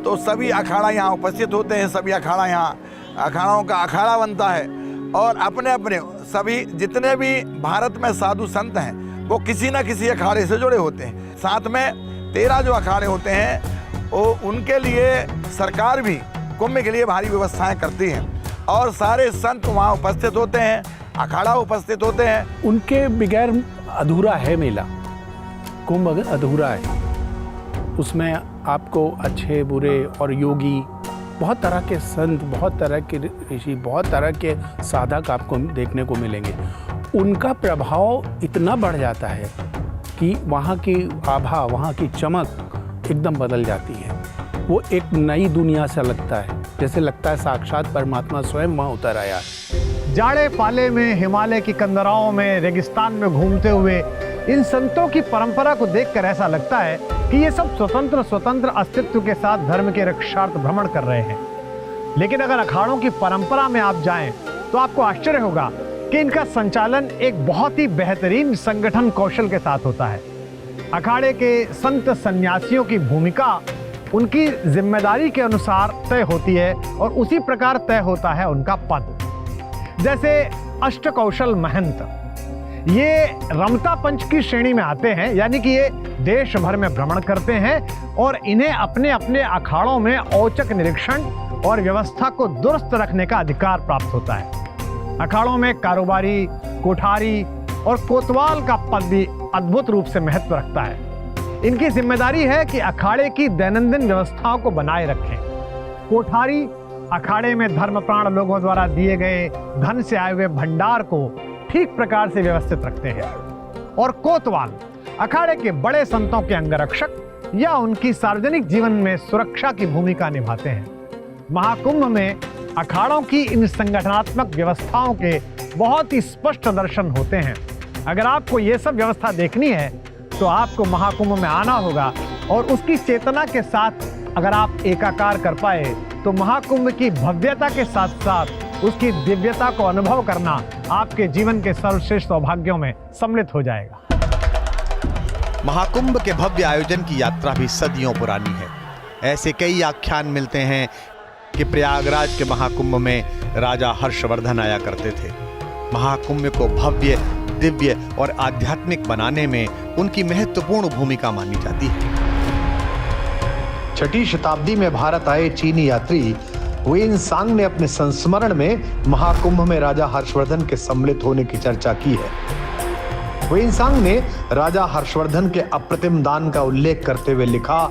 तो सभी अखाड़ा यहाँ उपस्थित होते हैं। सभी अखाड़ा यहाँ अखाड़ों का अखाड़ा बनता है और अपने अपने सभी जितने भी भारत में साधु संत हैं वो किसी न किसी अखाड़े से जुड़े होते हैं। साथ में 13 जो अखाड़े होते हैं वो उनके लिए सरकार भी कुंभ के लिए भारी व्यवस्थाएं करती हैं और सारे संत वहाँ उपस्थित होते हैं, अखाड़ा उपस्थित होते हैं। उनके बगैर अधूरा है मेला, कुंभ अधूरा है। उसमें आपको अच्छे बुरे और योगी बहुत तरह के संत, बहुत तरह के ऋषि, बहुत तरह के साधक आपको देखने को मिलेंगे। उनका प्रभाव इतना बढ़ जाता है कि वहाँ की आभा, वहाँ की चमक एकदम बदल जाती है। वो एक नई दुनिया सा लगता है, जैसे लगता है साक्षात परमात्मा स्वयं वहाँ उतर आया। जाड़े पाले में, हिमालय की कंदराओं में, रेगिस्तान में घूमते हुए इन संतों की परंपरा को देखकर ऐसा लगता है कि ये सब स्वतंत्र अस्तित्व के साथ धर्म के रक्षार्थ भ्रमण कर रहे हैं। लेकिन अगर अखाड़ों की परंपरा में आप जाएं तो आपको आश्चर्य होगा कि इनका संचालन एक बहुत ही बेहतरीन संगठन कौशल के साथ होता है। अखाड़े के संत सन्यासियों की भूमिका उनकी जिम्मेदारी के अनुसार तय होती है और उसी प्रकार तय होता है उनका पद। जैसे अष्टकौशल महंत, ये रमता पंच की श्रेणी में आते हैं, यानी कि ये देश भर में भ्रमण करते हैं और इन्हें अपने अपने अखाड़ों में औचक निरीक्षण और व्यवस्था को दुरुस्त रखने का अधिकार प्राप्त होता है। अखाड़ों में कारोबारी, कोठारी और कोतवाल का पद भी अद्भुत रूप से महत्व रखता है। इनकी जिम्मेदारी है कि अखाड़े की दैनंदिन व्यवस्थाओं को बनाए रखें। कोठारी अखाड़े में धर्मप्राण लोगों द्वारा दिए गए धन से आए हुए भंडार को ठीक प्रकार से व्यवस्थित रखते हैं और कोतवाल अखाड़े के बड़े संतों के अंगरक्षक या उनकी सार्वजनिक जीवन में सुरक्षा की भूमिका निभाते हैं। महाकुंभ में अखाड़ों की इन संगठनात्मक व्यवस्थाओं के बहुत ही स्पष्ट दर्शन होते हैं। अगर आपको ये सब व्यवस्था देखनी है तो आपको महाकुंभ में आना होगा और उसकी चेतना के साथ अगर आप एकाकार कर पाए तो महाकुंभ की भव्यता के साथ साथ उसकी दिव्यता को अनुभव करना आपके जीवन के सर्वश्रेष्ठ सौभाग्यों में सम्मिलित हो जाएगा। महाकुंभ के भव्य आयोजन की यात्रा भी सदियों पुरानी है। ऐसे कई आख्यान मिलते हैं कि प्रयागराज के महाकुंभ में राजा हर्षवर्धन आया करते थे। महाकुंभ को भव्य, दिव्य और आध्यात्मिक बनाने में उनकी महत्वपूर्ण भूमिका मानी जाती है। 6ठी शताब्दी में भारत आए चीनी यात्री वेइनसांग ने अपने संस्मरण में महाकुंभ में राजा हर्षवर्धन के सम्मिलित होने की चर्चा की है। वेइनसांग ने राजा हर्षवर्धन के अप्रतिम दान का उल्लेख करते हुए लिखा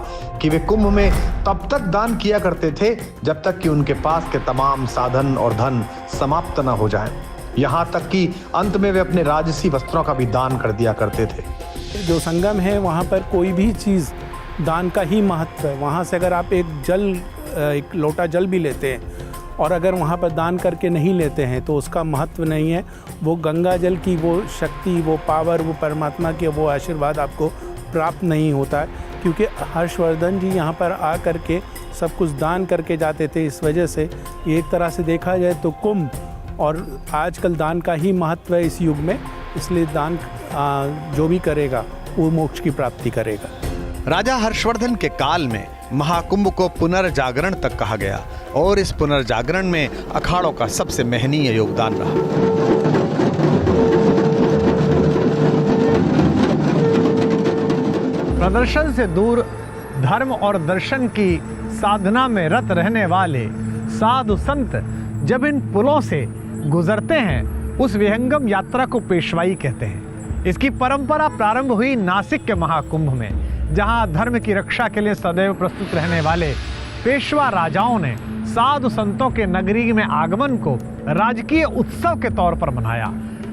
कि वे कुंभ में तब तक दान किया करते थे जब तक कि उनके पास के तमाम साधन और धन समाप्त न हो जाएं। यहाँ तक कि अंत में वे अपने राजसी वस्त्रों का भी दान कर दिया करते थे। जो संगम है वहाँ पर कोई भी चीज़ दान का ही महत्व है। वहाँ से अगर आप एक लोटा जल भी लेते हैं और अगर वहाँ पर दान करके नहीं लेते हैं तो उसका महत्व नहीं है। वो गंगा जल की वो शक्ति, वो पावर, वो परमात्मा के वो आशीर्वाद आपको प्राप्त नहीं होता है, क्योंकि हर्षवर्धन जी यहाँ पर आ करके सब कुछ दान करके जाते थे। इस वजह से एक तरह से देखा जाए तो कुंभ और आजकल दान का ही महत्व है इस युग में, इसलिए दान जो भी करेगा वो मोक्ष की प्राप्ति करेगा। राजा हर्षवर्धन के काल में महाकुंभ को पुनर्जागरण तक कहा गया और इस पुनर्जागरण में अखाड़ों का सबसे महनीय योगदान रहा। प्रदर्शन से दूर धर्म और दर्शन की साधना में रत रहने वाले साधु संत जब इन पुलों से गुजरते हैं उस विहंगम यात्रा को पेशवाई कहते हैं। इसकी परंपरा प्रारंभ हुई नासिक के महाकुंभ में, जहां धर्म की रक्षा के लिए सदैव प्रस्तुत रहने वाले पेशवा राजाओं ने साधु संतों के नगरी में आगमन को राजकीय उत्सव के तौर पर मनाया।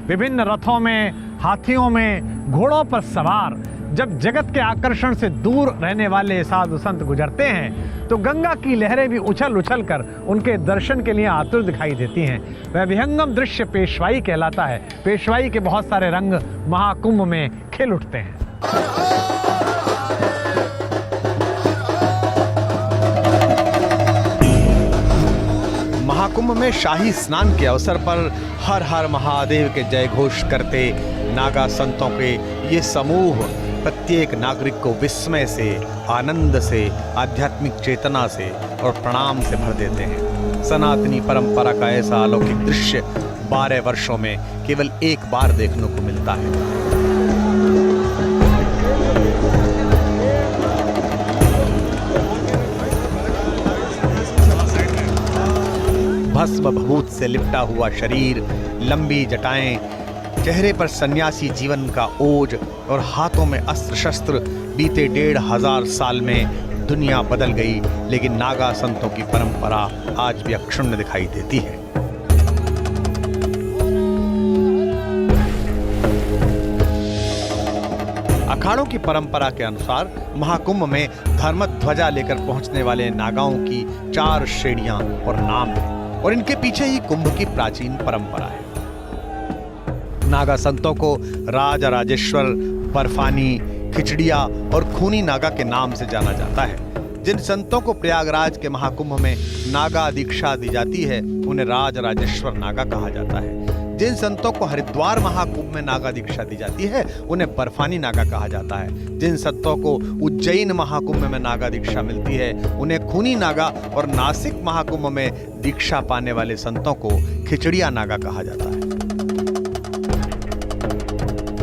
विभिन्न रथों में, हाथियों में, घोड़ों पर सवार जब जगत के आकर्षण से दूर रहने वाले साधु संत गुजरते हैं तो गंगा की लहरें भी उछल उछल कर उनके दर्शन के लिए आतुर दिखाई देती हैं। वह विहंगम दृश्य पेशवाई कहलाता है। पेशवाई के बहुत सारे रंग महाकुंभ में खिल उठते हैं। महाकुंभ में शाही स्नान के अवसर पर हर हर महादेव के जय घोष करते नागा संतों के ये समूह प्रत्येक नागरिक को विस्मय से, आनंद से, आध्यात्मिक चेतना से और प्रणाम से भर देते हैं। सनातनी परंपरा का ऐसा अलौकिक दृश्य 12 वर्षों में केवल एक बार देखने को मिलता है। भस्म भभूत से लिपटा हुआ शरीर, लंबी जटाएं, चेहरे पर सन्यासी जीवन का ओज और हाथों में अस्त्र शस्त्र बीते 1500 साल में दुनिया बदल गई, लेकिन नागा संतों की परंपरा आज भी अक्षुण्ण दिखाई देती है। अखाड़ों की परंपरा के अनुसार महाकुंभ में धर्म ध्वजा लेकर पहुंचने वाले नागाओं की 4 श्रेणियां और नाम हैं, और इनके पीछे ही कुंभ की प्राचीन परंपरा है। नागा संतों को राजा राजेश्वर, बर्फानी, खिचड़िया और खूनी नागा के नाम से जाना जाता है। जिन संतों को प्रयागराज के महाकुंभ में नागा दीक्षा दी जाती है उन्हें राज राजेश्वर नागा कहा जाता है। जिन संतों को हरिद्वार महाकुंभ में नागा दीक्षा दी जाती है उन्हें बर्फानी नागा कहा जाता है। जिन संतों को उज्जैन महाकुंभ में नागा दीक्षा मिलती है उन्हें खूनी नागा, और नासिक महाकुंभ में दीक्षा पाने वाले संतों को खिचड़िया नागा कहा जाता है।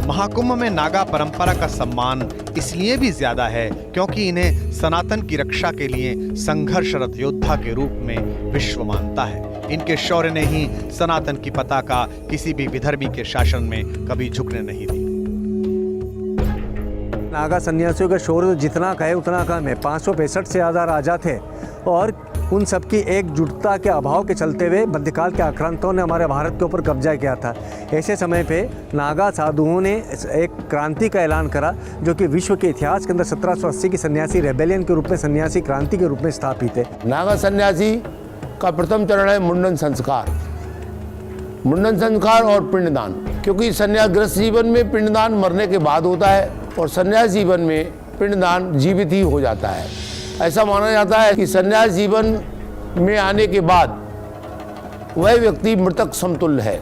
महाकुंभ में नागा परंपरा का सम्मान इसलिए भी ज्यादा है क्योंकि इन्हें सनातन की रक्षा के लिए संघर्षरत योद्धा के रूप में विश्व मानता है। इनके शौर्य ने ही सनातन की पताका किसी भी विधर्मी के शासन में कभी झुकने नहीं दी। नागा सन्यासियों का शौर्य जितना कहे उतना कम है। 565 से ज़्यादा राजा थे और उन सबकी एकजुटता के अभाव के चलते हुए मध्यकाल के आक्रांतों ने हमारे भारत के ऊपर कब्जा किया था। ऐसे समय पे नागा साधुओं ने एक क्रांति का ऐलान करा जो कि विश्व के इतिहास के अंदर 1780 की सन्यासी रेबेलियन के रूप में, सन्यासी क्रांति के रूप में स्थापित है। नागा सन्यासी का प्रथम चरण है मुंडन संस्कार। मुंडन संस्कार और पिंडदान, क्योंकि सन्यास गृहस्थ जीवन में पिंडदान मरने के बाद होता है और सन्यास जीवन में पिंडदान जीवित ही हो जाता है। ऐसा माना जाता है कि सन्यास जीवन में आने के बाद वह व्यक्ति मृतक समतुल्य है,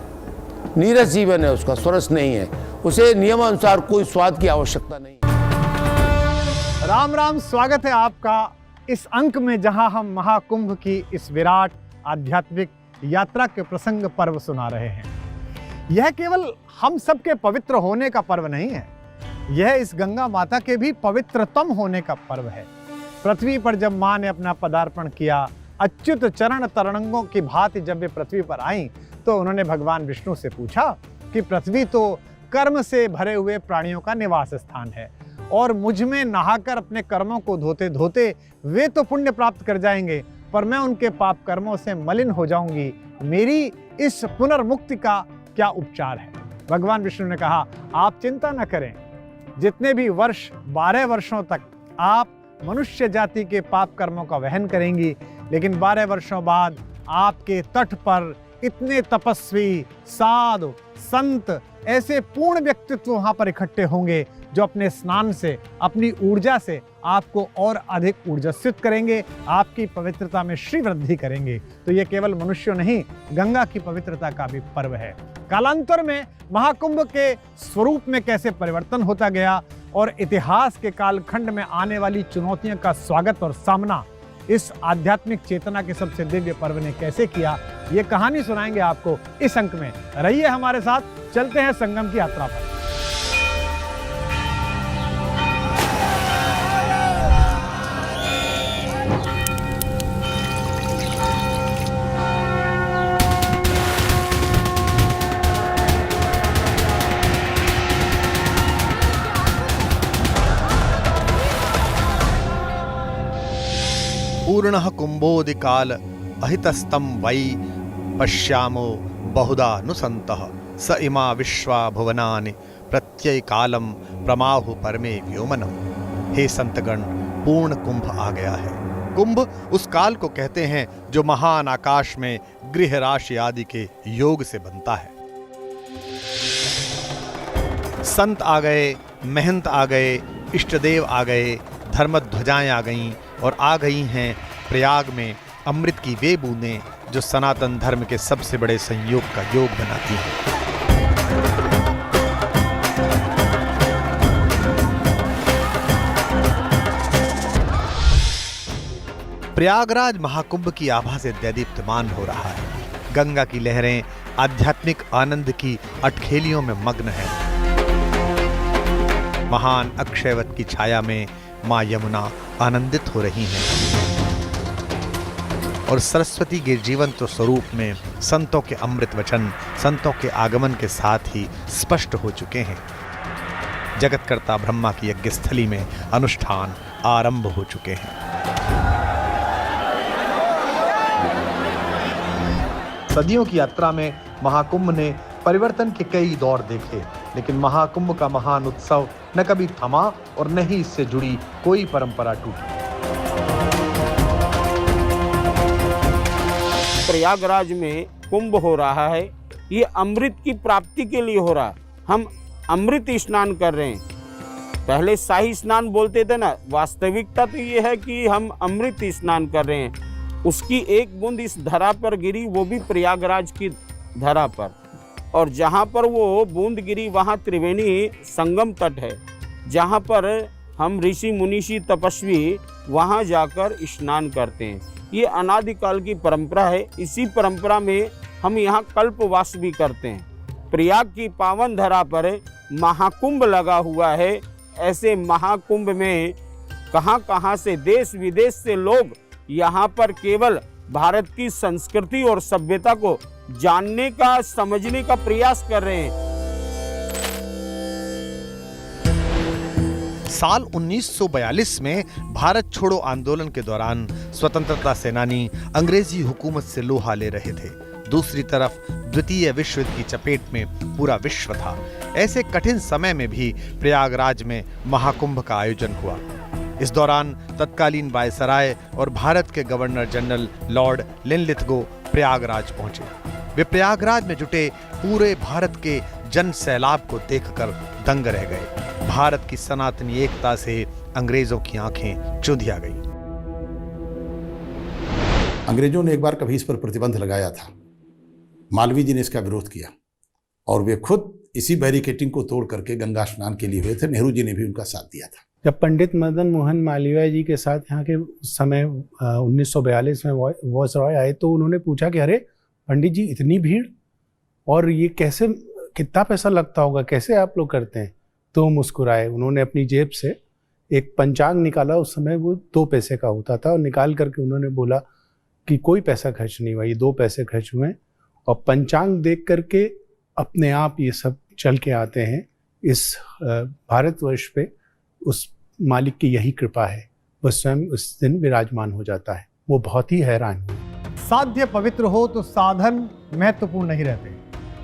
नीरस जीवन है उसका, स्वरस नहीं है, उसे नियमानुसार कोई स्वाद की आवश्यकता नहीं। राम राम, स्वागत है आपका इस अंक में जहां हम महाकुंभ की इस विराट आध्यात्मिक यात्रा के प्रसंग पर्व सुना रहे हैं। यह केवल हम सबके पवित्र होने का पर्व नहीं है, यह इस गंगा माता के भी पवित्रतम होने का पर्व है। पृथ्वी पर जब मां ने अपना पदार्पण किया, अच्युत चरण तरंगों की भांति जब वे पृथ्वी पर आईं, तो उन्होंने भगवान विष्णु से पूछा कि पृथ्वी तो कर्म से भरे हुए प्राणियों का निवास स्थान है और मुझ में नहाकर अपने कर्मों को धोते धोते वे तो पुण्य प्राप्त कर जाएंगे, पर मैं उनके पाप कर्मों से मलिन हो जाऊंगी। मेरी इस पुनर्मुक्ति का क्या उपचार है? भगवान विष्णु ने कहा, आप चिंता न करें, जितने भी वर्ष 12 वर्षों तक आप मनुष्य जाति के पाप कर्मों का वहन करेंगी, लेकिन 12 वर्षों बाद आपके तट पर इतने तपस्वी, साधु, संत, ऐसे पूर्ण व्यक्तित्व वहां पर इकट्ठे होंगे जो अपने स्नान से, अपनी ऊर्जा से आपको और अधिक ऊर्जास्वित करेंगे, आपकी पवित्रता में श्री वृद्धि करेंगे। तो ये केवल मनुष्यों नहीं, गंगा की पवित्रता का भी पर्व है। कालांतर में महाकुंभ के स्वरूप में कैसे परिवर्तन होता गया और इतिहास के कालखंड में आने वाली चुनौतियों का स्वागत और सामना इस आध्यात्मिक चेतना के सबसे दिव्य पर्व ने कैसे किया, ये कहानी सुनाएंगे आपको इस अंक में। रहिए हमारे साथ, चलते हैं संगम की यात्रा पर। पूर्णः कुंभोदिकाल अहितस्तं वै पश्यामो बहुधा नुसन्तः स इमा विश्वा भुवनानि प्रत्ययकालम प्रमाहु परमे व्योमनम। हे संतगण, पूर्ण कुंभ आ गया है। कुंभ उस काल को कहते हैं जो महान आकाश में गृह राशि आदि के योग से बनता है। संत आ गए, महंत आ गए, इष्टदेव आ गए, धर्मध्वजाएं आ गईं और आ गई हैं प्रयाग में अमृत की वे बूंदें जो सनातन धर्म के सबसे बड़े संयोग का योग बनाती हैं। प्रयागराज महाकुंभ की आभा से दीप्तमान हो रहा है। गंगा की लहरें आध्यात्मिक आनंद की अटखेलियों में मग्न हैं। महान अक्षयवत की छाया में मां यमुना आनंदित हो रही हैं और सरस्वती के जीवंत स्वरूप में संतों के अमृत वचन संतों के आगमन के साथ ही स्पष्ट हो चुके हैं। जगतकर्ता ब्रह्मा की यज्ञस्थली में अनुष्ठान आरंभ हो चुके हैं। सदियों की यात्रा में महाकुंभ ने परिवर्तन के कई दौर देखे, लेकिन महाकुंभ का महान उत्सव न कभी थमा और न ही इससे जुड़ी कोई परंपरा टूटी। प्रयागराज में कुंभ हो रहा है, ये अमृत की प्राप्ति के लिए हो रहा है। हम अमृत स्नान कर रहे हैं। पहले शाही स्नान बोलते थे ना, वास्तविकता तो ये है कि हम अमृत स्नान कर रहे हैं। उसकी एक बूंद इस धरा पर गिरी, वो भी प्रयागराज की धरा पर, और जहाँ पर वो बूंद गिरी वहाँ त्रिवेणी संगम तट है, जहाँ पर हम ऋषि मुनीषी तपस्वी वहाँ जाकर स्नान करते हैं। ये अनादिकाल की परंपरा है। इसी परंपरा में हम यहाँ कल्पवास भी करते हैं। प्रयाग की पावन धरा पर महाकुंभ लगा हुआ है। ऐसे महाकुंभ में कहाँ से देश विदेश से लोग यहाँ पर केवल भारत की संस्कृति और सभ्यता को जानने का, समझने का प्रयास कर रहे हैं। साल 1942 में भारत छोड़ो आंदोलन के दौरान स्वतंत्रता सेनानी अंग्रेजी हुकूमत से लोहा ले रहे थे। दूसरी तरफ द्वितीय विश्व युद्ध की चपेट में पूरा विश्व था। ऐसे कठिन समय में भी प्रयागराज में महाकुंभ का आयोजन हुआ। इस दौरान तत्कालीन वायसराय और भारत के governor general Lord Linlithgow Prayagraj पहुंचे। वे प्रयागराज में जुटे पूरे भारत के जन सैलाब को देखकर दंग रह गए। भारत की सनातनी एकता से अंग्रेजों की आंखें चुंधिया गईं। अंग्रेजों ने एक बार कभी इस पर प्रतिबंध लगाया था। मालवीय जी ने इसका विरोध किया और वे खुद इसी बैरिकेटिंग को तोड़ करके गंगा स्नान के लिए हुए थे। नेहरू जी ने भी उनका साथ दिया था। जब पंडित मदन मोहन मालवीय जी के साथ यहाँ के उस समय 1942 में वायसराय आए तो उन्होंने पूछा कि अरे पंडित जी, इतनी भीड़ और ये कैसे, कितना पैसा लगता होगा, कैसे आप लोग करते हैं? तो मुस्कुराए। उन्होंने अपनी जेब से एक पंचांग निकाला। उस समय वो 2 पैसे का होता था और निकाल करके उन्होंने बोला कि कोई पैसा खर्च नहीं हुआ, ये 2 पैसे खर्च हुए। और पंचांग देख करके अपने आप ये सब चल के आते हैं। इस भारतवर्ष पे उस मालिक की यही कृपा है, वो स्वयं उस दिन विराजमान हो जाता है। वो बहुत ही हैरान हुए। साध्य पवित्र हो तो साधन महत्वपूर्ण नहीं रहते।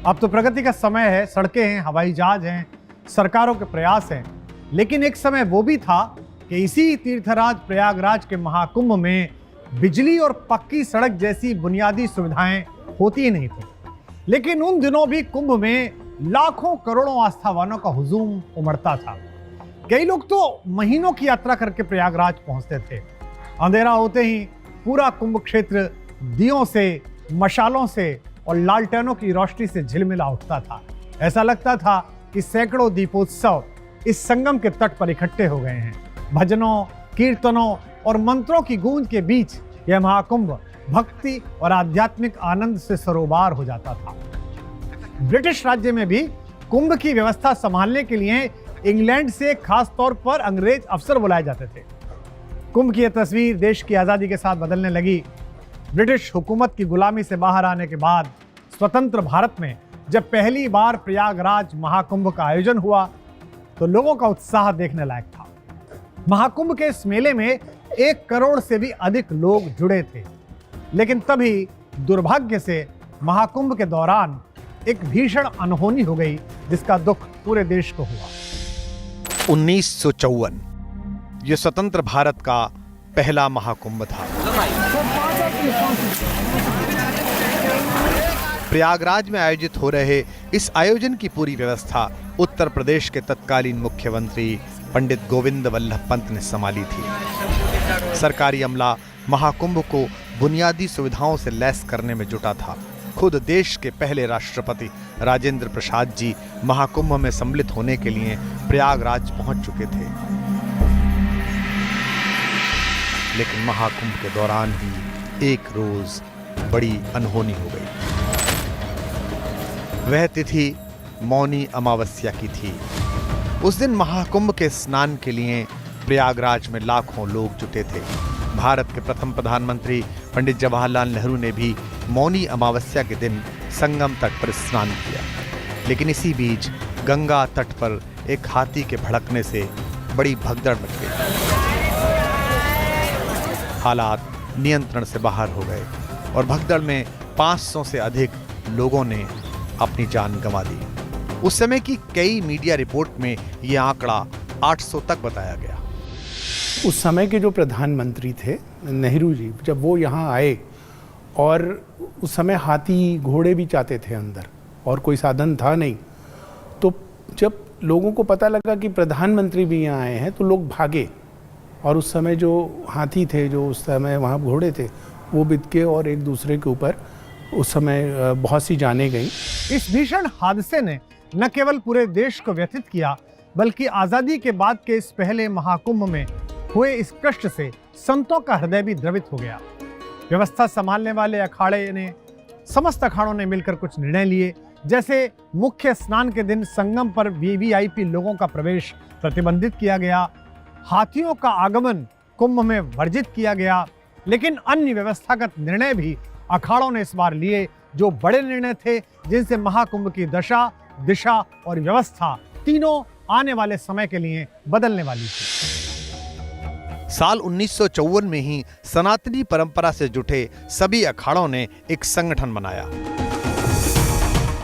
अब तो प्रगति का समय है, सड़कें हैं, हवाई जहाज हैं, सरकारों के प्रयास हैं। लेकिन एक समय वो भी था कि इसी तीर्थराज प्रयागराज के महाकुंभ में बिजली और पक्की सड़क जैसी बुनियादी सुविधाएं होती ही नहीं थी। लेकिन उन दिनों भी कुंभ में लाखों करोड़ों आस्थावानों का हुजूम उमड़ता था। कई लोग तो महीनों की यात्रा करके प्रयागराज पहुंचते थे। अंधेरा होते ही पूरा कुंभ क्षेत्र दियों से, मशालों से और लालटेनों की रोशनी से झिलमिला उठता था। ऐसा लगता था कि सैकड़ों दीपोत्सव इस संगम के तट पर इकट्ठे हो गए हैं। भजनों, कीर्तनों और मंत्रों की गूंज के बीच यह महाकुंभ भक्ति और आध्यात्मिक आनंद से सरोबार हो जाता था। ब्रिटिश राज्य में भी कुंभ की व्यवस्था संभालने के लिए इंग्लैंड से खास तौर पर अंग्रेज अफसर बुलाए जाते थे। कुंभ की यह तस्वीर देश की आज़ादी के साथ बदलने लगी। ब्रिटिश हुकूमत की गुलामी से बाहर आने के बाद स्वतंत्र भारत में जब पहली बार प्रयागराज महाकुंभ का आयोजन हुआ तो लोगों का उत्साह देखने लायक था। महाकुंभ के इस मेले में 1 करोड़ से भी अधिक लोग जुड़े थे। लेकिन तभी दुर्भाग्य से महाकुंभ के दौरान एक भीषण अनहोनी हो गई, जिसका दुख पूरे देश को हुआ। 1954 ये स्वतंत्र भारत का पहला महाकुंभ था। प्रयागराज में आयोजित हो रहे इस आयोजन की पूरी व्यवस्था उत्तर प्रदेश के तत्कालीन मुख्यमंत्री पंडित गोविंद वल्लभ पंत ने संभाली थी। सरकारी अमला महाकुंभ को बुनियादी सुविधाओं से लैस करने में जुटा था। खुद देश के पहले राष्ट्रपति राजेंद्र प्रसाद जी महाकुंभ में सम्मिलित होने के लिए प्रयागराज पहुंच चुके थे। लेकिन महाकुंभ के दौरान ही एक रोज बड़ी अनहोनी हो गई। वह तिथि मौनी अमावस्या की थी। उस दिन महाकुंभ के स्नान के लिए प्रयागराज में लाखों लोग जुटे थे। भारत के प्रथम प्रधानमंत्री पंडित जवाहरलाल नेहरू ने भी मौनी अमावस्या के दिन संगम तट पर स्नान किया। लेकिन इसी बीच गंगा तट पर एक हाथी के भड़कने से बड़ी भगदड़ मच गई। हालात नियंत्रण से बाहर हो गए और भगदड़ में 500 से अधिक लोगों ने अपनी जान गंवा दी। उस समय की कई मीडिया रिपोर्ट में यह आंकड़ा 800 तक बताया गया। उस समय के जो प्रधानमंत्री थे नेहरू जी, जब वो यहाँ आए और उस समय हाथी घोड़े भी जाते थे अंदर और कोई साधन था नहीं, तो जब लोगों को पता लगा कि प्रधानमंत्री भी यहाँ आए हैं तो लोग भागे। और उस समय जो हाथी थे, जो उस समय वहाँ घोड़े थे, वो बिद के और एक दूसरे के ऊपर उस समय बहुत सी जानें गई। इस भीषण हादसे ने न केवल पूरे देश को व्यथित किया, बल्कि आजादी के बाद के इस पहले महाकुंभ में हुए इस कष्ट से संतों का हृदय भी द्रवित हो गया। व्यवस्था संभालने वाले अखाड़े ने, समस्त अखाड़ों ने मिलकर कुछ निर्णय लिए, जैसे मुख्य स्नान के दिन संगम पर वीवीआईपी लोगों का प्रवेश प्रतिबंधित किया गया, हाथियों का आगमन कुंभ में वर्जित किया गया। लेकिन अन्य व्यवस्थागत निर्णय भी अखाड़ों ने इस बार लिए, जो बड़े निर्णय थे, जिनसे महाकुंभ की दशा, दिशा और व्यवस्था तीनों आने वाले समय के लिए बदलने वाली थी। साल 1954 में ही सनातनी परंपरा से जुटे सभी अखाड़ों ने एक संगठन बनाया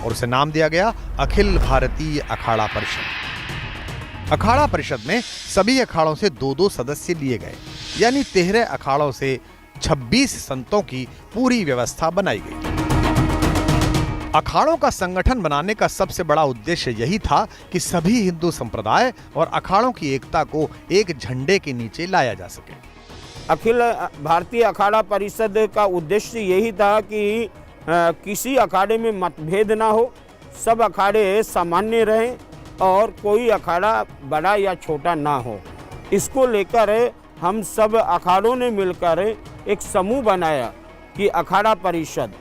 और उसे नाम दिया गया अखिल भारतीय अखाड़ा परिषद। अखाड़ा परिषद में सभी अखाड़ों से 2-2 सदस्य लिए गए, यानी 13 अखाड़ों से 26 संतों की पूरी व्यवस्था बनाई गई। अखाड़ों का संगठन बनाने का सबसे बड़ा उद्देश्य यही था कि सभी हिंदू संप्रदाय और अखाड़ों की एकता को एक झंडे के नीचे लाया जा सके। अखिल भारतीय अखाड़ा परिषद का उद्देश्य यही था कि किसी अखाड़े में मतभेद ना हो, सब अखाड़े सामान्य रहें और कोई अखाड़ा बड़ा या छोटा ना हो। इसको लेकर हम सब अखाड़ों ने मिलकर एक समूह बनाया कि अखाड़ा परिषद,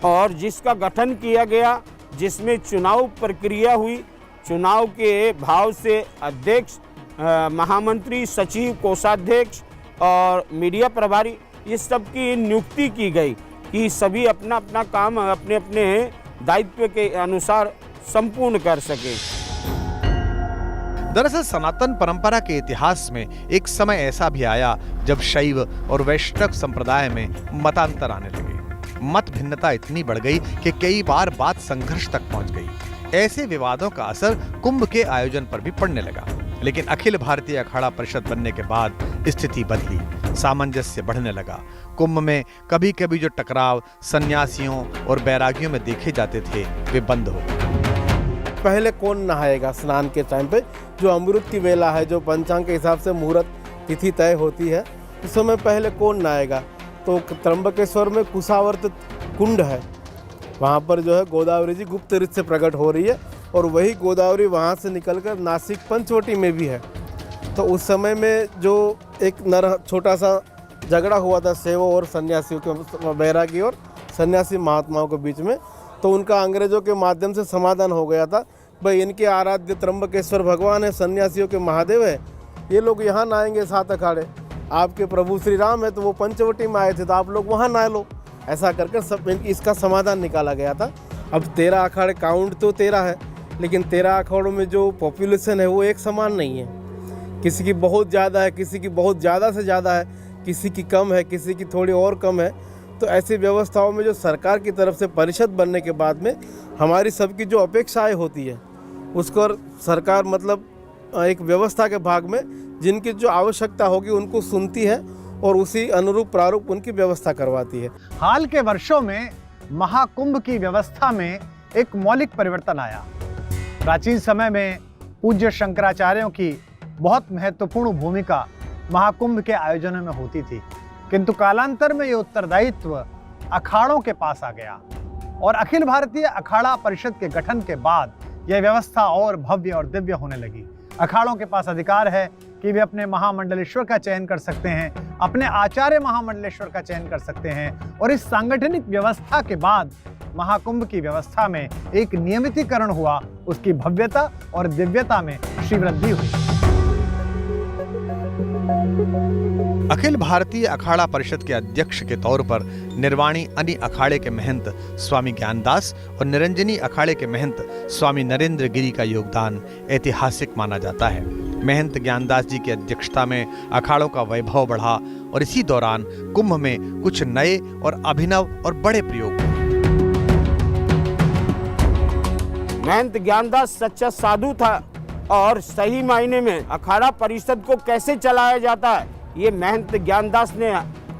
और जिसका गठन किया गया, जिसमें चुनाव प्रक्रिया हुई। चुनाव के भाव से अध्यक्ष, महामंत्री, सचिव, कोषाध्यक्ष और मीडिया प्रभारी, ये सब की नियुक्ति की गई कि सभी अपना अपना काम अपने अपने दायित्व के अनुसार संपूर्ण कर सके। दरअसल सनातन परंपरा के इतिहास में एक समय ऐसा भी आया जब शैव और वैष्णव संप्रदाय में मतांतर आने लगे। मत भिन्नता इतनी बढ़ गई कि कई बार बात संघर्ष तक पहुंच गई। ऐसे विवादों का असर कुंभ के आयोजन पर भी पड़ने लगा। लेकिन अखिल भारतीय अखाड़ा परिषद बनने के बाद स्थिति बदली, सामंजस्य बढ़ने लगा। कुंभ में कभी कभी जो टकराव सन्यासियों और बैरागियों में देखे जाते थे, वे बंद हो गए। पहले कौन नहाएगा स्नान के टाइम पे, जो अमृत की वेला है, जो पंचांग के हिसाब से मुहूर्त तिथि तय होती है, उस समय पहले कौन नहाएगा? तो त्र्यंबकेश्वर में कुशावर्त कुंड है, वहाँ पर जो है गोदावरी जी गुप्त रीत से प्रकट हो रही है और वही गोदावरी वहाँ से निकलकर नासिक पंचवटी में भी है। तो उस समय में जो एक छोटा सा झगड़ा हुआ था सेवों और सन्यासियों के, बैरागी और सन्यासी महात्माओं के बीच में, तो उनका अंग्रेजों के माध्यम से समाधान हो गया था। भाई इनके आराध्य त्र्यंबकेश्वर भगवान है, सन्यासियों के महादेव है, ये लोग यहाँ नहाएंगे 7 अखाड़े। आपके प्रभु श्री राम है तो वो पंचवटी में आए थे, तो आप लोग वहाँ नहा लो। ऐसा करके सब इसका समाधान निकाला गया था। अब 13 अखाड़े, काउंट तो 13 है, लेकिन 13 अखाड़ों में जो पॉपुलेशन है वो एक समान नहीं है। किसी की बहुत ज़्यादा है, किसी की बहुत ज़्यादा से ज़्यादा है, किसी की कम है, किसी की थोड़ी और कम है। तो ऐसी व्यवस्थाओं में जो सरकार की तरफ से परिषद बनने के बाद में हमारी सबकी जो अपेक्षाएं होती है, उसको सरकार मतलब एक व्यवस्था के भाग में जिनकी जो आवश्यकता होगी उनको सुनती है और उसी अनुरूप प्रारूप उनकी व्यवस्था करवाती है। हाल के वर्षों में महाकुंभ की व्यवस्था में एक मौलिक परिवर्तन आया। प्राचीन समय में पूज्य शंकराचार्यों की बहुत महत्वपूर्ण भूमिका महाकुंभ के आयोजनों में होती थी, किंतु कालांतर में यह उत्तरदायित्व अखाड़ों के पास आ गया और अखिल भारतीय अखाड़ा परिषद के गठन के बाद यह व्यवस्था और भव्य और दिव्य होने लगी। अखाड़ों के पास अधिकार है कि वे अपने महामंडलेश्वर का चयन कर सकते हैं, अपने आचार्य महामंडलेश्वर का चयन कर सकते हैं और इस सांगठनिक व्यवस्था के बाद महाकुंभ की व्यवस्था में एक नियमितीकरण हुआ, उसकी भव्यता और दिव्यता में श्रीवृद्धि हुई। अखिल भारतीय अखाड़ा परिषद के अध्यक्ष के तौर पर निर्वाणी अनि अखाड़े के महंत स्वामी ज्ञानदास और निरंजनी अखाड़े के महंत स्वामी नरेंद्र गिरी का योगदान ऐतिहासिक माना जाता है। महंत ज्ञानदास जी की अध्यक्षता में अखाड़ों का वैभव बढ़ा और इसी दौरान कुंभ में कुछ नए और अभिनव और बड़े प्रयोग हुए। महंत ज्ञानदास सच्चा साधु था और सही मायने में अखाड़ा परिषद को कैसे चलाया जाता है ये महंत ज्ञानदास ने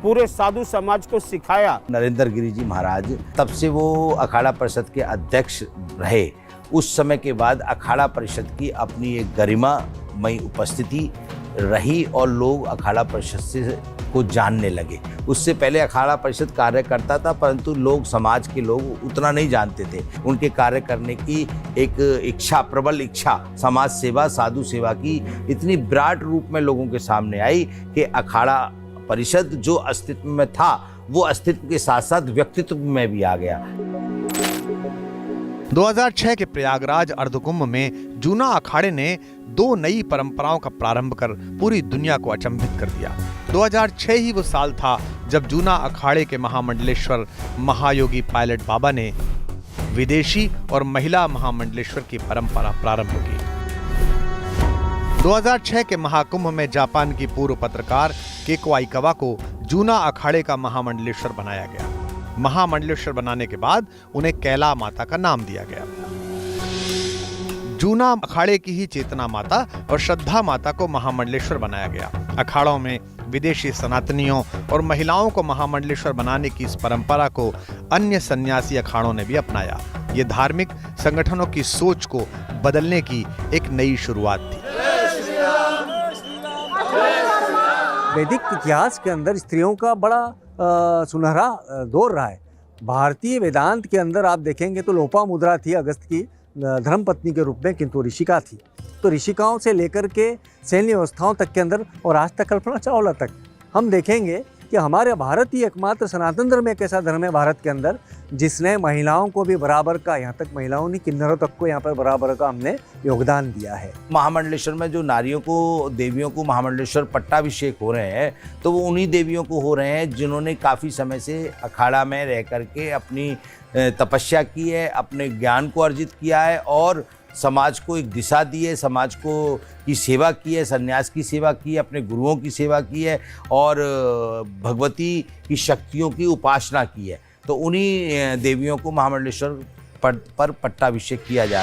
पूरे साधु समाज को सिखाया। नरेंद्र गिरी जी महाराज तब से वो अखाड़ा परिषद के अध्यक्ष रहे। उस समय के बाद अखाड़ा परिषद की अपनी एक गरिमामयी उपस्थिति रही और लोग अखाड़ा परिषद से को जानने लगे। उससे पहले अखाड़ा परिषद कार्य करता था, परंतु लोग, समाज के लोग उतना नहीं जानते थे। उनके कार्य करने की एक इच्छा, प्रबल इच्छा, समाज सेवा, साधु सेवा की इतनी विराट रूप में लोगों के सामने आई कि अखाड़ा परिषद जो अस्तित्व में था वो अस्तित्व के साथ साथ व्यक्तित्व में भी आ गया। 2006 के प्रयागराज अर्धकुंभ में जूना अखाड़े ने 2 नई परंपराओं का प्रारंभ कर पूरी दुनिया को अचंभित कर दिया। 2006 ही वो साल था जब जूना अखाड़े के महामंडलेश्वर महायोगी पायलट बाबा ने विदेशी और महिला महामंडलेश्वर की परंपरा प्रारंभ की। 2006 के महाकुंभ में जापान की पूर्व पत्रकार केको आइकावा को जूना अखाड़े का महामंडलेश्वर बनाया गया। महामंडलेश्वर बनाने के बाद उन्हें कैला माता का नाम दिया गया। जूना अखाड़े की ही चेतना माता और श्रद्धा माता को महामंडलेश्वर बनाया गया। अखाड़ों में विदेशी सनातनियों और महिलाओं को महामंडलेश्वर बनाने की इस परंपरा को अन्य सन्यासी अखाड़ों ने भी अपनाया। ये धार्मिक संगठनों की सोच को बदलने की एक नई शुरुआत थी। वैदिक इतिहास के अंदर स्त्रियों का बड़ा सुनहरा दौर रहा है। भारतीय वेदांत के अंदर आप देखेंगे तो लोपामुद्रा थी अगस्त की धर्मपत्नी के रूप में, किंतु ऋषिका थी। तो ऋषिकाओं से लेकर के सैन्य व्यवस्थाओं तक के अंदर और आज तक कल्पना चावला तक हम देखेंगे कि हमारे भारत ही एकमात्र सनातन धर्म एक ऐसा धर्म है भारत के अंदर जिसने महिलाओं को भी बराबर का, यहाँ तक महिलाओं ने किन्नरों तक को यहाँ पर बराबर का हमने योगदान दिया है। महामंडलेश्वर में जो नारियों को, देवियों को महामंडलेश्वर पट्टाभिषेक हो रहे हैं तो वो उन्हीं देवियों को हो रहे हैं जिन्होंने काफ़ी समय से अखाड़ा में रह करके अपनी तपस्या की है, अपने ज्ञान को अर्जित किया है और समाज को एक दिशा दी है, समाज को की सेवा की है, संन्यास की सेवा की है, अपने गुरुओं की सेवा की है और भगवती की शक्तियों की उपासना की है। तो उन्हीं देवियों को महामंडलेश्वर पर पट्टाभिषेक किया जा रहा है।